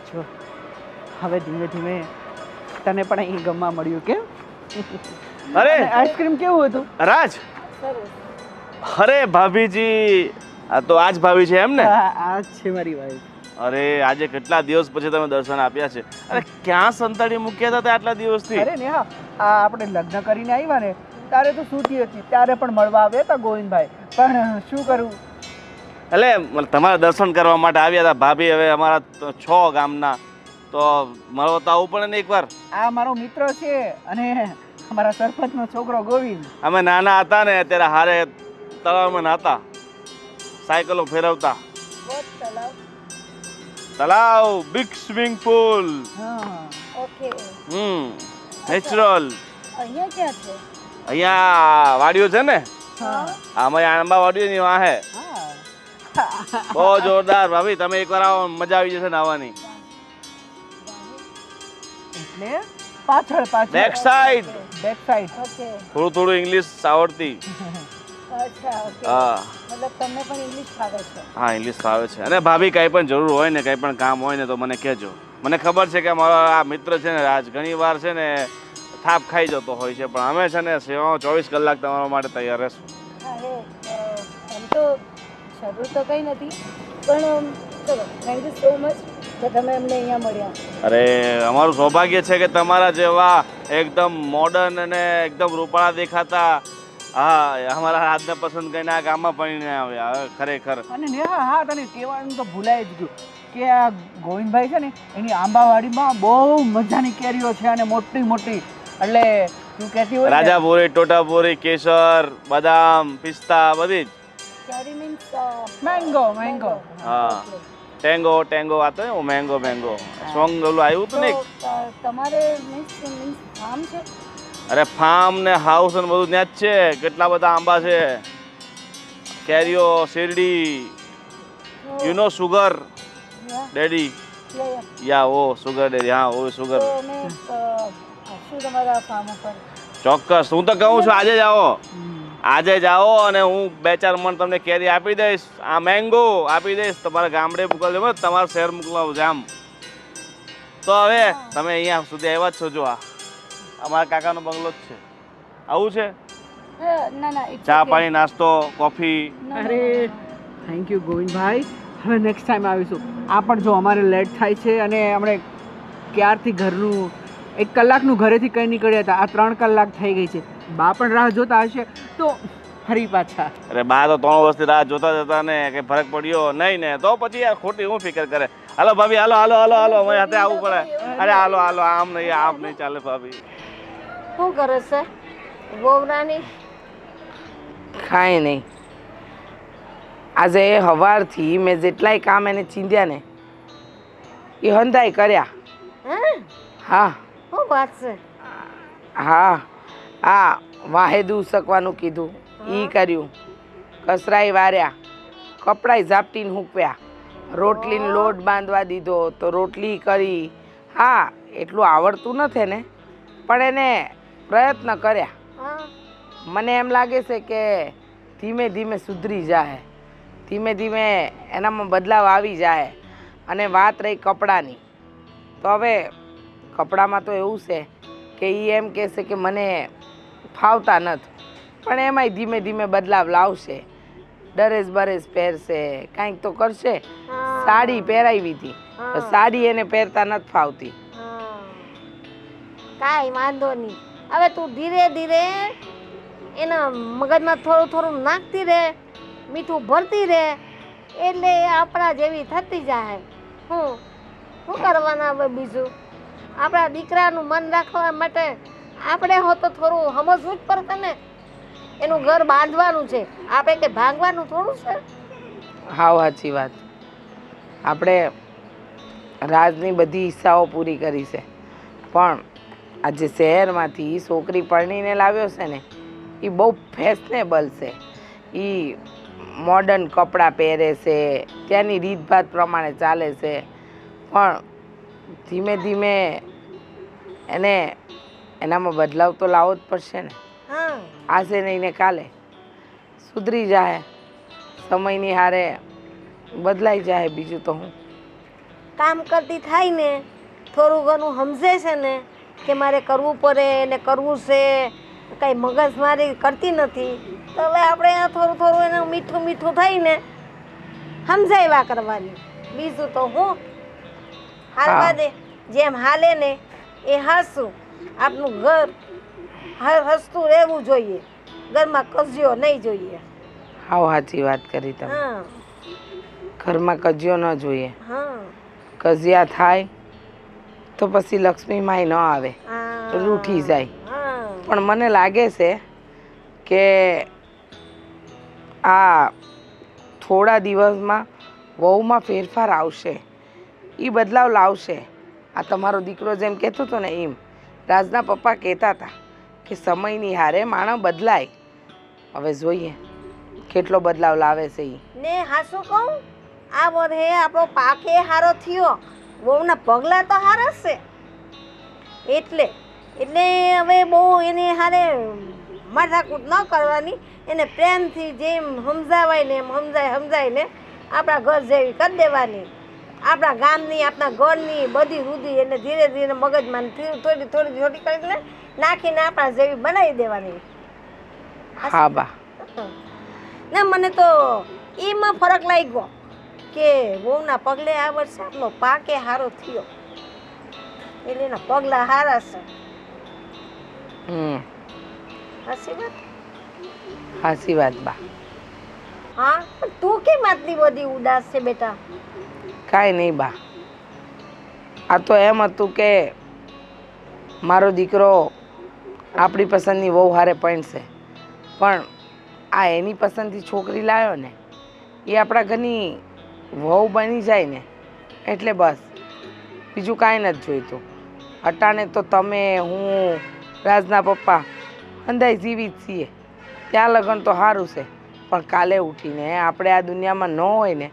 જો હવે ધીમે ધીમે તને પણ અહીં ગમવા મળ્યું. કેમ? અરે આઈસ્ક્રીમ કેવું હતું રાજ? અરે ભાભીજી, આ તો આજ ભાભી છે એમ ને? આ છે મારી વાઈફ. અરે આજે કેટલા દિવસ પછી તમે દર્શન આપ્યા છે. અરે ક્યાં સંતાડી મૂક્યા હતા આટલા દિવસથી? અરે નેહા, આ આપણે લગ્ન કરીને આવ્યા ને ત્યારે તો સૂતી હતી, ત્યારે પણ મળવા આવ્યા હતા ગોવિંદભાઈ. પણ શું કરું, એટલે તમારા દર્શન કરવા માટે આવ્યા હતા ભાભી. હવે અમારા 6 ગામના તો મળવા તો આવવું પડે ને એકવાર. આ મારો મિત્ર છે અને અમારા સરપંચનો છોકરો ગોવિંદ. અમે નાના હતા ને ત્યારે હારે તળાવમાં નાતા, સાયકલો ફેરવતા. તળાવ, બિગ સ્વિમિંગ પુલ. હા ઓકે. નેચરલ. અહીંયા ક્યાં છે? અહીંયા વાડીઓ છે ને, હા આમાં આંબા વાડીઓ ની વાહે. હા બહુ જોરદાર ભાભી, તમે એકવાર આવો, મજા આવી જશે નાવાની. એટલે પાછળ back side. Back side. Okay. થોડું થોડું ઇંગ્લિશ આવડતી. અચ્છા ઓકે. હા મતલબ તમને પણ ઇંગ્લિશ ફાવે છે? હા, ઇંગ્લિશ ફાવે છે. અને ભાભી કાંઈ પણ જરૂર હોય ને, કંઈ પણ કામ હોય ને તો મને કહેજો. મને ખબર છે કે મારો આ મિત્ર છે ને રાજ ઘણી વાર છે ને થાપ ખાઈ જતો હોય છે, પણ અમે છે ને સેવામાં 24 કલાક તમારા માટે તૈયાર રહેશું. અરે એમ તો જરૂર તો કંઈ નથી, પણ ચલો થેન્ક યુ સો મચ કે તમે અમને અહીંયા મળ્યા. અરે અમારું સૌભાગ્ય છે કે તમારા જેવા એકદમ મોડર્ન અને એકદમ રૂપાળા દેખાતા અમારા હાથને પસંદ કરીને આ ગામમાં પડીને આવ્યા. હવે ખરેખર અને નેહા, હા તને કહેવાનું તો ભૂલાઈ જ ગયું કે આ ગોવિંદભાઈ છે ને એની આંબાવાડીમાં બહુ મજાની કેરીઓ છે અને મોટી મોટી. એટલે તું કહેતી હોય ને, રાજાપુરી, ટોટાપુરી, કેસર, બદામ, પિસ્તા બધી જ. કેરી મીન્સ મેંગો મેંગો. હા, ટેંગો ટેંગો આ તો મેંગો મેંગો સોંગ ઓલું આવ્યું હતું ને. તમારે મીન્સ ફાર્મ છે? અરે ફાર્મ ને હાઉસ ને બધું ત્યાં જ છે. કેટલા બધા આંબા છે, કેરીઓ, શેરડી. You know sugar daddy? Yeah oh sugar daddy. હા ઓ સુગર. તો અમે શું તમારા ફાર્મ ઉપર? ચોક્કસ, હું તો કહું છું આજે જ આવો. આજે જ આવો અને હું 2-4 મણ તમને કેરી આપી દઈશ, આ મેંગો આપી દઈશ. તમારા ગામડે મોકલજો, તમારા શહેર મોકલાવું છે આમ. તો હવે તમે અહીંયા સુધી આવ્યા જ છો. જો આ અમારા કાકાનો બંગલો જ છે. આવું છે? ના ના ચા પાણી, નાસ્તો, કોફી. અરે થેન્ક યુ ગોવિંદભાઈ. હવે નેક્સ્ટ ટાઈમ આવીશું. આ પણ જો અમારે લેટ થાય છે અને અમે ક્યારથી ઘરનું 1 કલાકનું ઘરેથી કંઈ નીકળ્યા હતા, આ 3 કલાક થઈ ગઈ છે. બા પણ રાહ જોતા હશે તો ફરી પાછા. અરે બા તો 3 વર્ષથી રાહ જોતા જતા ને કઈ ફરક પડ્યો નહીં ને, તો પછી યાર ખોટી હું ફિકર કરે. હાલો ભાભી, હાલો હાલો હાલો હાલો, અમારી હાથે આવવું પડે. અરે હાલો હાલો, આમ નહીં ચાલે ભાભી. શું કરે છે વહુરાની? કાંઈ નહીં. આજે સવારથી મેં જેટલાય કામ એને ચીંધ્યા ને એ હંધાઈ કર્યા. હે? હા શું વાત છે? હા, આ વાહેદું ઉસકવાનું કીધું એ કર્યું, કસરાઈ વાર્યા, કપડાય ઝાપટીને હૂકવ્યા, રોટલીને લોટ બાંધવા દીધો તો રોટલી કરી. હા, એટલું આવડતું નથી ને, પણ એને પ્રયત્ન કર્યા. હા મને એમ લાગે છે કે ધીમે ધીમે સુધરી જાય, ધીમે ધીમે એનામાં બદલાવ આવી જાય. અને વાત રહી કપડાની, તો હવે કપડામાં તો એવું છે કે એ એમ કહેશે કે મને ફાવતા નથી, પણ એમાંય ધીમે ધીમે બદલાવ લાવશે. ડરેસ બરેસ પહેરશે, કાંઈક તો કરશે. સાડી પહેરાવી હતી, તો સાડી એને પહેરતા નથી ફાવતી. કાંઈ વાંધો નહીં. હવે તું ધીરે ધીરે એના મગજમાં થોડું થોડું નાખતી રહે, મીઠું ભરતી રહે, એટલે એ આપણા જેવી થતી જાય. શું કરવાના હવે બીજું? આપણા દીકરાનું મન રાખવા માટે આપણે હો તો થોડું સમજવું જ પડશે ને. એનું ઘર બાંધવાનું છે, આપણે કે ભાંગવાનું થોડું છે. હાવ સાચી વાત. આપણે રાજની બધી ઈચ્છાઓ પૂરી કરી છે, પણ આજે શહેરમાંથી છોકરી પરણીને લાવ્યો છે ને એ બહુ ફેશનેબલ છે. એ મોડર્ન કપડાં પહેરે છે, ત્યાંની રીતભાત પ્રમાણે ચાલે છે, પણ ધીમે ધીમે એને એનામાં બદલાવ તો લાવવો જ પડશે ને. હા આજે નહીં ને કાલે સુધરી જાય, સમયની હારે બદલાઈ જાય. બીજું તો હું કામ કરતી થાય ને, થોડું ઘણું સમજે છે ને કે મારે કરવું પડે ને કરવું છે, કંઈ મગજમારી કરતી નથી, તો હવે આપણે આ થોડું થોડું એને મીઠું મીઠું થઈને સમજાવ્યા કરવાની. બીજું તો હું હાલવા દે, જેમ હાલે ને એ હાસું. આપનું ઘર હસતું રહેવું જોઈએ, ઘરમાં કજિયો નહીં જોઈએ. હાવ સાચી વાત કરી તમે. હા ઘરમાં કજિયો ન જોઈએ. હા કજિયા થાય તો પછી લક્ષ્મી માય ન આવે, રૂઠી જાય. પણ મને લાગે છે કે આ થોડા દિવસમાં વહુમાં ફેરફાર આવશે, એ બદલાવ લાવશે. આ તમારો દીકરો જેમ કહેતો હતો ને એમ રાજના પપ્પા કહેતા હતા કે સમયની હારે માણસ બદલાય. હવે જોઈએ કેટલો બદલાવ લાવે છે એ. ને હાસું કહું, આ વર્ષે આપણો પાકે હારો થયો, વહુના પગલા તો હારા છે. એટલે હવે બહુ એને હારે માથાકૂટ ન કરવાની, એને પ્રેમથી જેમ સમજાવાય ને એમ સમજાય ને આપણા ઘર જેવી કરી દેવાની. આપણા ગામની, આપણા ઘરની બધી રૂધી એને ધીરે ધીરે મગજમાં થોડી કરીને નાખીને આપણા જેવી બનાવી દેવાની. હા બા. ને મને તો એમાં ફરક લાગ્યો કે વહુના પગલે આ વર્ષે આપણો પાકે હારો થયો, એટલે એના પગલા હારા છે. સાચી વાત? સાચી વાત બા. હા, પણ તું કેમ આટલી બધી ઉદાસ છે બેટા? કાંઈ નહીં બા, આ તો એમ હતું કે મારો દીકરો આપણી પસંદની વહુ હારે પરણશે, પણ આ એની પસંદથી છોકરી લાવ્યો ને એ આપણા ઘરની વહુ બની જાય ને એટલે બસ, બીજું કાંઈ નથી જોઈતું. અટાણે તો તમે, હું, રાજના પપ્પા અંદાય જીવિત છીએ, ત્યાં લગન તો સારું છે. પણ કાલે ઉઠીને આપણે આ દુનિયામાં ન હોય ને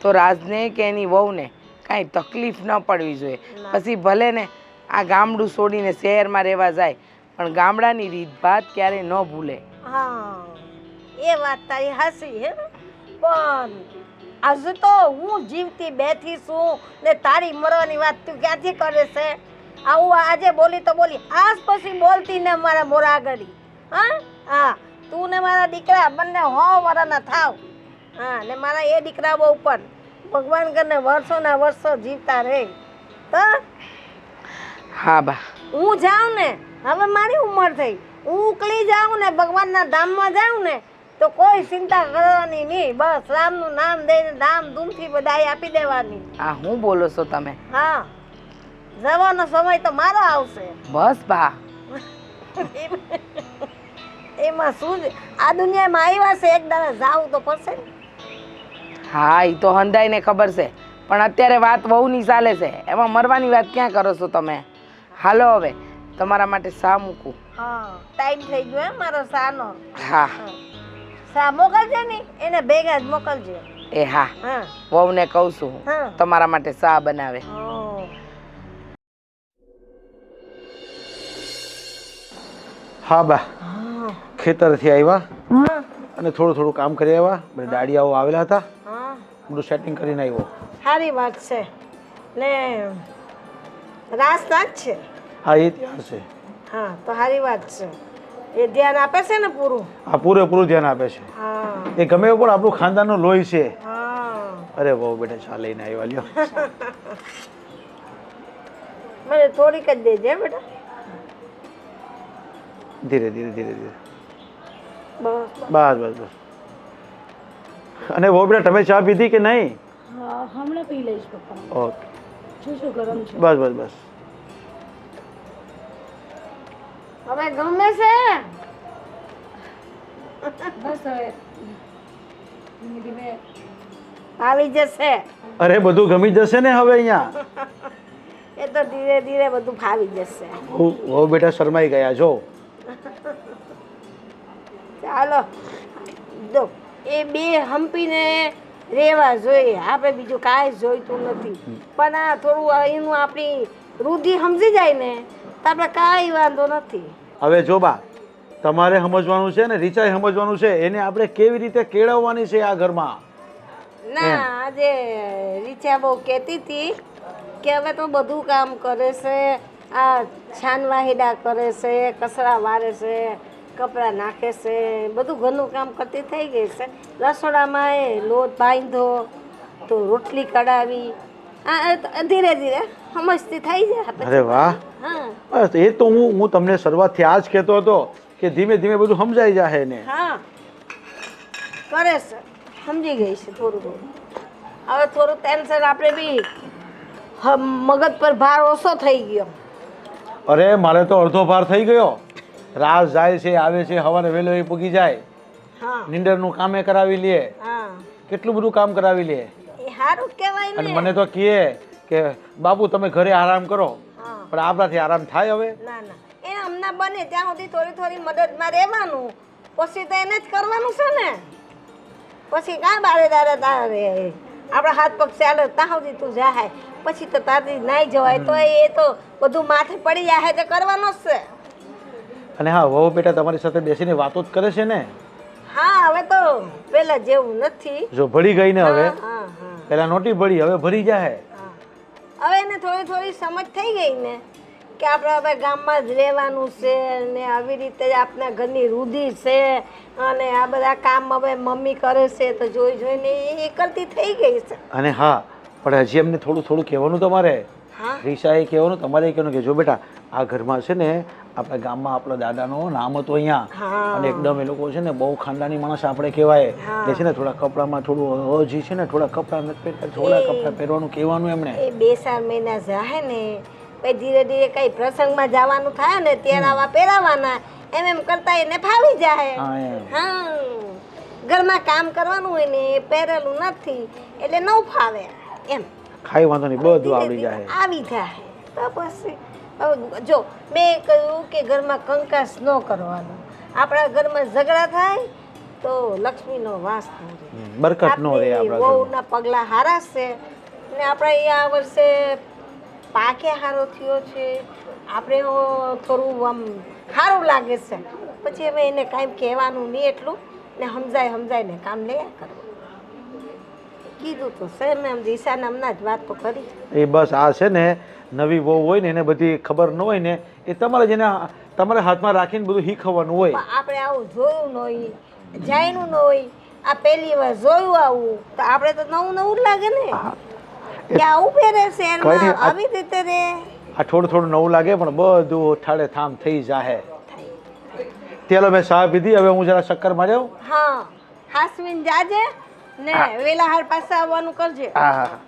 તો રાજને કે એની વહુને કાંઈ તકલીફ ન પડવી જોઈએ. પછી ભલે ને આ ગામડું છોડીને શહેરમાં રહેવા જાય, પણ ગામડાની રીતભાત ક્યારે ન ભૂલે. હા, એ વાત તારી હાસી હે, પણ આજે તો હું જીવતી બેઠી છું ને તારી મરવાની વાત તું ક્યાંથી કરે છે? આવું આજે બોલી તો બોલી, આજ પછી બોલતી ને મારા મોરા આગળ. હા, તું ને મારા દીકરા બંને 100 વર્ષના થાવ. હા, ને મારા એ દીકરા બહુ પણ ભગવાન કરીને વર્ષોના વર્ષો જીવતા રહે. તો હા બા. હું જાઉં ને, હવે મારી ઉંમર થઈ, હું ઉકળી જાઉં ને ભગવાનના ધામમાં જાઉં ને તો કોઈ ચિંતા કરવાની નહીં. બસ રામનું નામ દઈને ધામધૂમથી બધાય આપી દેવાની. આ હું બોલો છો તમે? હા, જવાનો સમય તો મારો આવશે. બસ બા. એમાં શું છે, આ દુનિયામાં આવ્યા છે, એક દાડે જાવું તો પડશે ને. હા, એ તો હંધાઈને ખબર છે, પણ અત્યારે વાત વહુની ચાલે છે, એમાં મરવાની વાત ક્યાં કરો છો તમે? હાલો હવે તમારા માટે સા મૂકું. હા, ટાઈમ થઈ ગયો હે મારો સાનો. હા, સા મોકલજે ને, એને ભેગા જ મોકલજે. એ હા, હા વહુને કહું છું હા. તમારા માટે સા બનાવે. હા બા, ખેતરથી આવ્યા અને થોડું કામ કરી આવ્યા. બધા દાડિયાઓ આવેલા હતા, બધું સેટિંગ કરીને આવ્યો. સારી વાત છે ને, રાસ્તા જ છે. હા, એ ત્યાં છે. હા, તો સારી વાત છે. એ ધ્યાન આપે છે ને પૂરું? હા, પૂરેપૂરું ધ્યાન આપે છે. હા એ ગમે પણ આપણું ખાનદાનનું લોહી છે. હા. અરે બહુ બેટા, ચા લઈને આવ્યા લ્યો. મને થોડીક જ દેજે બેટા. ધીરે ધીરે ધીરે ધીરે. બસ બસ બસ બસ. અને બહુ બેટા, તમે ચા પીધી કે નહીં? હમણાં પી લઈશ પપ્પા. ઓકે, શું ગરમ છે? બસ બસ બસ. હવે ગમે છે. બસ હવે ધીમે ધીમે આવી જશે. અરે બધું ગમી જશે ને હવે અહીંયા. એ તો ધીરે ધીરે બધું ફાવી જશે. બહુ બેટા શરમાઈ ગયા છો. ચાલો, જો એ બે હંપીને રેવા જોઈએ, આપણે બીજું કાંઈ જોઈતું નથી. પણ આ થોડું એનું આપણી રૂઢિ સમજી જાય ને તો આપણે કાંઈ વાંધો નથી. હવે જો બા, તમારે સમજવાનું છે ને રીચાએ સમજવાનું છે, એને આપણે કેવી રીતે કેળવવાની છે આ ઘરમાં. ના, આજે રીચા બહુ કહેતી હતી કે હવે તો બધું કામ કરે છે, આ છાનવાહિડા કરે છે, કચરા વારે છે, કપડાં નાખે છે, બધું ઘરનું કામ કરતી થઈ ગઈ છે. રસોડામાં એ લોટ બાંધ્યો તો રોટલી કઢાવી, આ ધીરે ધીરે સમજતી થઈ જાય. અરે વાહ. હા બસ એ તો હું તમને શરૂઆતથી આ જ કહેતો હતો કે ધીમે ધીમે બધું સમજાઈ જાય ને. હા, કરે છે, સમજી ગઈ છે થોડું થોડું. હવે થોડું ટેન્શન આપણે બી મગજ પર ભાર ઓછો થઈ ગયો. અરે મારે તો અડધો ભાર થઈ ગયો. રાત જાય છે આવે છે સવારે વહેલો એ પૂગી જાય, હા નીંદરનું કામે કરાવી લે, હા કેટલું બધું કામ કરાવી લે. એ સારું કહેવાય અને ને. મને તો કહે કે બાપુ તમે ઘરે આરામ કરો, હા પણ આપણાથી આરામ થાય હવે? ના ના એ હમણાં બને ત્યાં સુધી થોડી થોડી મદદમાં રહેવાનું, પછી તો એને જ કરવાનું છે ને. પછી કાં બારે દારે તારે આપણા હાથ પગ ચાલે ત્યાં સુધી તું જાય, પછી તો તારથી નાઈ જવાય તો એ તો બધું માથે પડી જાય તો કરવાનો જ છે. અને હા, વહુ બેટા તમારી સાથે બેસીને વાતો જ કરે છે ને? હા હવે તો પેલા જેવું નથી. જો ભળી ગઈ ને હવે, હા હા પેલા નહોતી ભળી, હવે ભરી જાય. હા હવે એને થોડી થોડી સમજ થઈ ગઈ ને કે આપણે હવે ગામમાં જ રહેવાનું છે ને આવી રીતે જ આપણા ઘરની રૂઢી છે, અને આ બધા કામ હવે મમ્મી કરે છે તો જોઈ જોઈને એ કરતી થઈ ગઈ છે. અને હા, પણ હજી એમને થોડું થોડું કહેવાનું તમારે. હા રીસાએ કહેવાનું, તમારે કહેવાનું કે જો બેટા આ ઘરમાં છે ને આપણા ગામમાં આપણા દાદાનું નામ હતું અહીંયા, હા અને એકદમ એ લોકો છે ને બહુ ખાનદાની માણસ આપણે કહેવાય. હા. એટલે છે ને થોડા કપડામાં થોડું હજી છે ને થોડા કપડાં નથી પહેરતા, થોડા કપડાં પહેરવાનું કહેવાનું એમણે. એ 2-4 મહિના જાય ને પછી ધીરે ધીરે કઈ પ્રસંગમાં જવાનું થાય ને ત્યારે આવા પહેરાવાના, એમ એમ કરતા એને ફાવી જાય. હા એમ. હા ઘરમાં કામ કરવાનું હોય ને એ પહેરેલું નથી એટલે ન ફાવે એમ. ખાઈ વાંધો નહીં, બધું ધીરે આવડી ધીરે જાય. આવી જાય તો પછી હવે જો મેં કહ્યું કે ઘરમાં કંકાસ ન કરવાનું. આપણા ઘરમાં ઝઘડા થાય તો લક્ષ્મીનો વાસ ન રહે, બરકત નો રહે આપણા ઘરમાં. વહુના પગલા હારા છે ને આપણે અહીંયા આ વર્ષે પાકે હારો થયો છે, આપણે થોડું આમ સારું લાગે છે. પછી હવે એને કાંઈ કહેવાનું નહીં એટલું ને સમજાઈને કામ લે કરવું. કીધું તો છે મેં દિશાને હમણાં જ વાત તો કરી. એ બસ આ છે ને નવી વહુ હોય ને એને બધી ખબર ન હોય ને, એ તમારે જેને તમારે હાથમાં રાખીને બધું શીખવવાનું હોય. પણ આપણે આવું જોયું ન હોય, જાણ્યું ન હોય, આ પહેલી વાર જોયું આવું તો આપણે તો નવું નવું જ લાગે ને કે આવું પહેરે કઈ શહેરમાં નહીં, આવી રીતે રે. આ થોડું થોડું નવું લાગે પણ બધું ઠાડે થામ થઈ જાહે. ચાલો મેં ચા પીધી, હવે હું જરા શક્કર માર્યો. હા હાસવીન જાજે ને વેલા હાર પાસે આવવાનું કરજે. હા હા.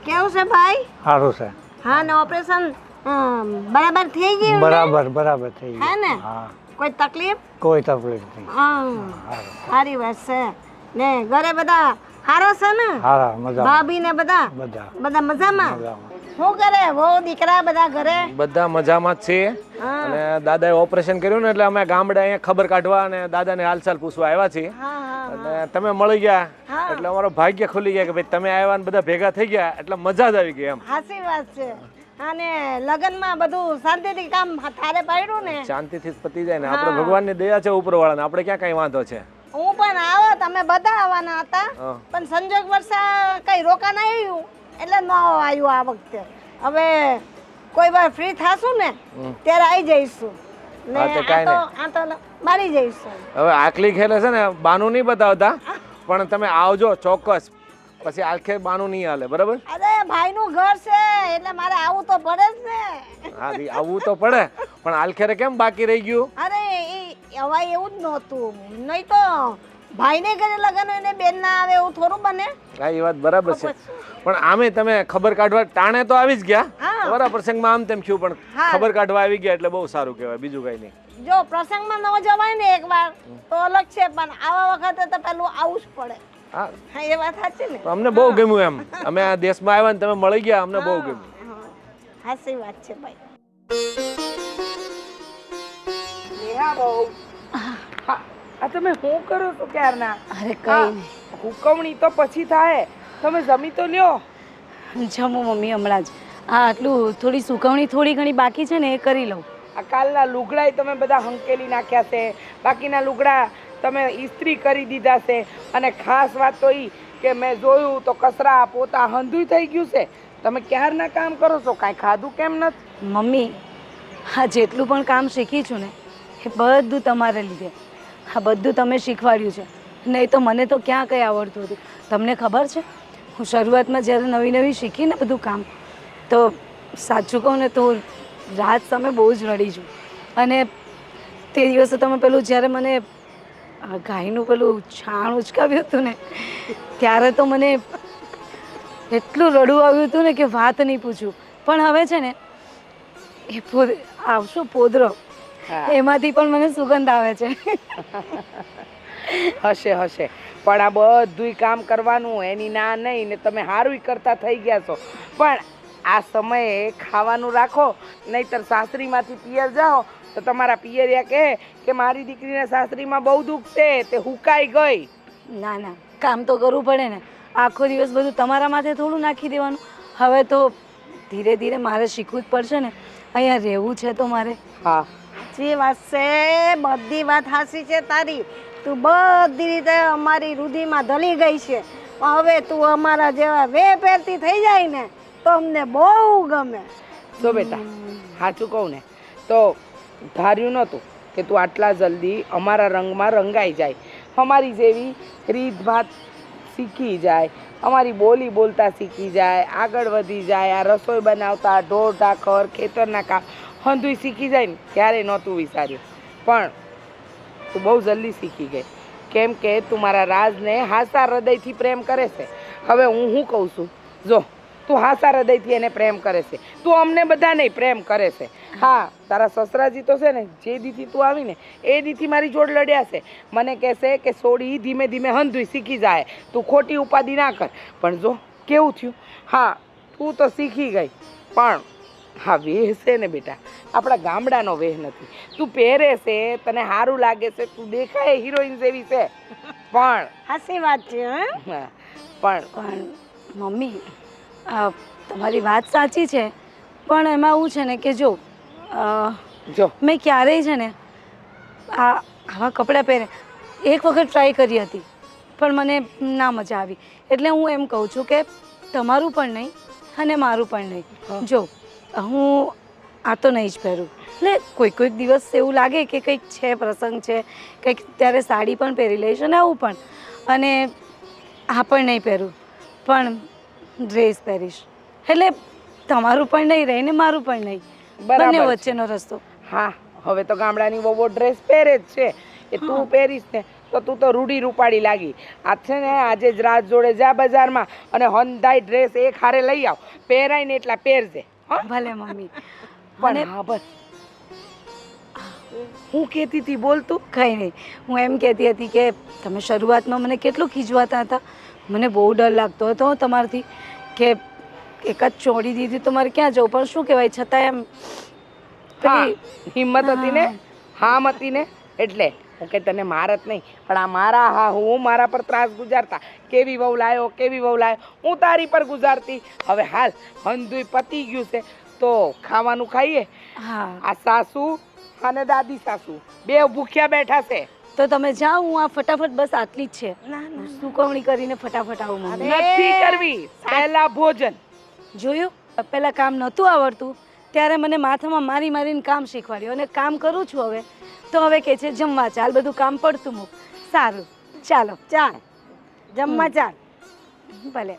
કેવું છે ભાઈ? સારું છે, હા ને ઓપરેશન બરાબર થઈ ગયું ને? બરાબર થઈ હે ને? હા, કોઈ તકલીફ? કોઈ તકલીફ નહીં. હા સારી વાત છે ને. ઘરે બધા સારા છે ને? સારા મજા ભાભી ને બધા બધા મજામાં? મજામાં. શું કરે વહુ દીકરા બધા ઘરે? બધા મજામાં જ છીએ. હા અને દાદાએ ઓપરેશન કર્યું ને એટલે અમે ગામડે અહીંયા ખબર કાઢવા અને દાદાને હાલચાલ પૂછવા આવ્યા છીએ. હા હા અને તમે મળી ગયા હા. એટલે અમારો ભાગ્ય ખુલી ગયા કે ભાઈ તમે આવ્યા ને બધા ભેગા થઈ ગયા એટલે મજા જ આવી ગઈ એમ. સાચી વાત છે. અને લગનમાં બધું શાંતિથી કામ થારે પાડ્યું ને? શાંતિથી જ પતી જાય ને. આપણે ભગવાનની દયા છે ઉપરવાળાને, આપણે ક્યાં કઈ વાંધો છે. હું પણ આવો, તમે બધા આવવાના હતા હા. પણ સંજોગ વર્ષા કઈ રોકાણ આવ્યું એટલે ન આવ્યું આ વખતે. હવે કોઈ વાર ફ્રી થાશું ને ત્યારે આવી જઈશું ને. હા, તો કાંઈ આ તો મારી જઈશું. હવે આખલી ખેલે છે ને બાનું નહીં બતાવતા, પણ તમે આવજો ચોક્કસ. પછી આખે બાનું નહીં હાલે, બરાબર? અરે ભાઈનું ઘર છે એટલે મારે આવવું તો પડે જ ને. હા દી, આવવું તો પડે, પણ આલખેરે કેમ બાકી રહી ગયું? અરે એ હવાય એવું જ નહોતું, નહીં તો ભાઈને ઘરે લગન હોય ને બેન ના આવે એવું થોડું બને. હા એ વાત બરાબર છે, પણ આમે તમે ખબર કાઢવા ટાણે તો આવી જ ગયા. હા. બરાબર, પ્રસંગમાં આમ તેમ થયું પણ હા. ખબર કાઢવા આવી ગયા એટલે બહુ સારું કહેવાય, બીજું કઈ નહીં. જો પ્રસંગમાં ન જવાય ને એકવાર તો અલગ છે, પણ આવા વખતે તો પેલું આવવું જ પડે. હા, હા એ વાત સાચી ને. અમને બહુ ગમ્યું એમ. અમે આ દેશમાં આવ્યા ને તમે મળી ગયા, અમને બહુ ગમ્યું. સાચી વાત છે ભાઈ. આ તમે શું કરો છો ક્યારના? અરે આ હુકવણી તો પછી થાય, તમે જમી તો લ્યો. જમો મમ્મી હમણાં જ. હા આટલું થોડી સુકવણી થોડી ઘણી બાકી છે ને એ કરી લઉં. આ કાલના લુગડાય તમે બધા હંકેલી નાખ્યા છે, બાકીના લુગડા તમે ઇસ્ત્રી કરી દીધા છે. અને ખાસ વાત તો એ કે મેં જોયું તો કચરા પોતા હંધુય થઈ ગયું છે. તમે ક્યારના કામ કરો છો, કાંઈ ખાધું કેમ નથી? મમ્મી, આ જેટલું પણ કામ શીખી છું ને એ બધું તમારે લીધે. આ બધું તમે શીખવાડ્યું છે, નહીં તો મને તો ક્યાં કંઈ આવડતું હતું. તમને ખબર છે, હું શરૂઆતમાં જ્યારે નવી નવી શીખીને બધું કામ, તો સાચું કહું ને તો રાત સામે બહુ જ રડી છું. અને તે દિવસે તમે પેલું જ્યારે મને ગાયનું પેલું છાણ ઉચકાવ્યું હતું ને, ત્યારે તો મને એટલું રડવું આવ્યું હતું ને કે વાત નહીં પૂછું. પણ હવે છે ને એ આવશો પોદરો, એમાંથી પણ મને સુગંધ આવે છે. હશે હશે, પણ આ બધુંય કામ કરવાનું એની ના નહીં ને તમે સારું કરતા થઈ ગયા છો. પણ આ સમયે ખાવાનું રાખો, નહીંતર સાસરીમાંથી પિયર જાઓ તો તમારા પિયરિયા કહે કે મારી દીકરીને સાસરીમાં બહુ દુઃખ છે, તે હુકાઈ ગઈ. ના ના, કામ તો કરવું પડે ને. આખો દિવસ બધું તમારા માથે થોડું નાખી દેવાનું. હવે તો ધીરે ધીરે મારે શીખવું જ પડશે ને. અહીંયા રહેવું છે તો મારે. હા, સાચી વાત છે, બધી વાત સાચી છે તારી. તું બધી રીતે અમારી રૂઢિમાં ઢળી ગઈ છે. હવે તું અમારા જેવા વે પહેરતી થઈ જાય ને તો અમને બહુ ગમે. જો બેટા, સાચું કહું ને તો ધાર્યું નહોતું કે તું આટલા જલ્દી અમારા રંગમાં રંગાઈ જાય, અમારી જેવી રીત ભાત શીખી જાય, અમારી બોલી બોલતા શીખી જાય, આગળ વધી જાય, આ રસોઈ બનાવતા, ઢોર ઢાખર, ખેતરના કામ હંધુય શીખી જાય ને ત્યારે નહોતું વિચાર્યું. પણ તું બહુ જલ્દી શીખી ગઈ, કેમ કે તું મારા રાજને હાસા હૃદયથી પ્રેમ કરે છે. હવે હું શું કહું છું, જો તું હાસા હૃદયથી એને પ્રેમ કરે છે, તું અમને બધાને પ્રેમ કરે છે. હા, તારા સસરાજી તો છે ને જે દીથી તું આવીને એ દીથી મારી જોડ લડ્યા છે. મને કહેશે કે સોડી ધીમે ધીમે હંધુય શીખી જાય, તું ખોટી ઉપાધિ ના કર. પણ જો કેવું થયું, હા તું તો શીખી ગઈ, પણ હા વેહ છે ને બેટા, આપણા ગામડાનો વેહ નથી. તું પહેરે છે, તને સારું લાગે છે, તું દેખાય હિરોઈન જેવી છે, પણ સાચી વાત છે. હા, પણ પણ મમ્મી, તમારી વાત સાચી છે, પણ એમાં એવું છે ને કે જો જો મેં ક્યારેય છે ને આવા કપડાં પહેરે એક વખત ટ્રાય કરી હતી, પણ મને ના મજા આવી. એટલે હું એમ કહું છું કે તમારું પણ નહીં અને મારું પણ નહીં. જો હું આ તો નહીં જ પહેરું. એટલે કોઈક દિવસ એવું લાગે કે કંઈક છે, પ્રસંગ છે કંઈક, ત્યારે સાડી પણ પહેરી લઈશ અને આવું પણ. અને આ પણ નહીં પહેરું, પણ ડ્રેસ પહેરીશ. એટલે તમારું પણ નહીં રહે ને મારું પણ નહીં, બંને વચ્ચેનો રસ્તો. હા, હવે તો ગામડાની વહુઓ ડ્રેસ પહેરે જ છે. એ તું પહેરીશ ને તો તું તો રૂડી રૂપાડી લાગી. આ છે ને આજે જ રાત જોડે જા બજારમાં અને હંધાઈ ડ્રેસ એક હારે લઈ આવ, પહેરાય ને એટલા પહેરજે. ભલે મમ્મી. પણ હા બસ, હું કહેતી હતી બોલતું. કંઈ નહીં, હું એમ કહેતી હતી કે તમે શરૂઆતમાં મને કેટલું ખીજવાતા હતા. મને બહુ ડર લાગતો હતો તમારાથી કે એક જ છોડી દીધી તો મારે ક્યાં જવું. પણ શું કહેવાય, છતાં એમ હા, હિંમત હતી ને, હામ હતી ને, એટલે હું કે તને મારત નહીં, પણ આ મારા હા હું મારા પર ત્રાસ ગુજારતા, કેવી વહુ લાયો કેવી વહુ લાયો, હું તારી પર ગુજારતી. હવે હાલ હંધુય પતી ગયું છે તો ખાવાનું ખાઈએ. હા, આ સાસુ અને દાદી સાસુ બે ભૂખ્યા બેઠા છે. તો તમે જાઓ, હું આ ફટાફટ બસ આટલી જ છે, સુકવણી કરીને ફટાફટ આવું. મમ્મી નથી કરવી, પહેલા ભોજન. જોયું, પહેલાં કામ નહોતું આવડતું ત્યારે મને માથામાં મારી મારીને કામ શીખવાડ્યું, અને કામ કરું છું હવે તો હવે કહે છે જમવા ચાલ, બધું કામ પડતું મૂક. સારું, ચાલો ચાલ જમવા ચાલ. ભલે.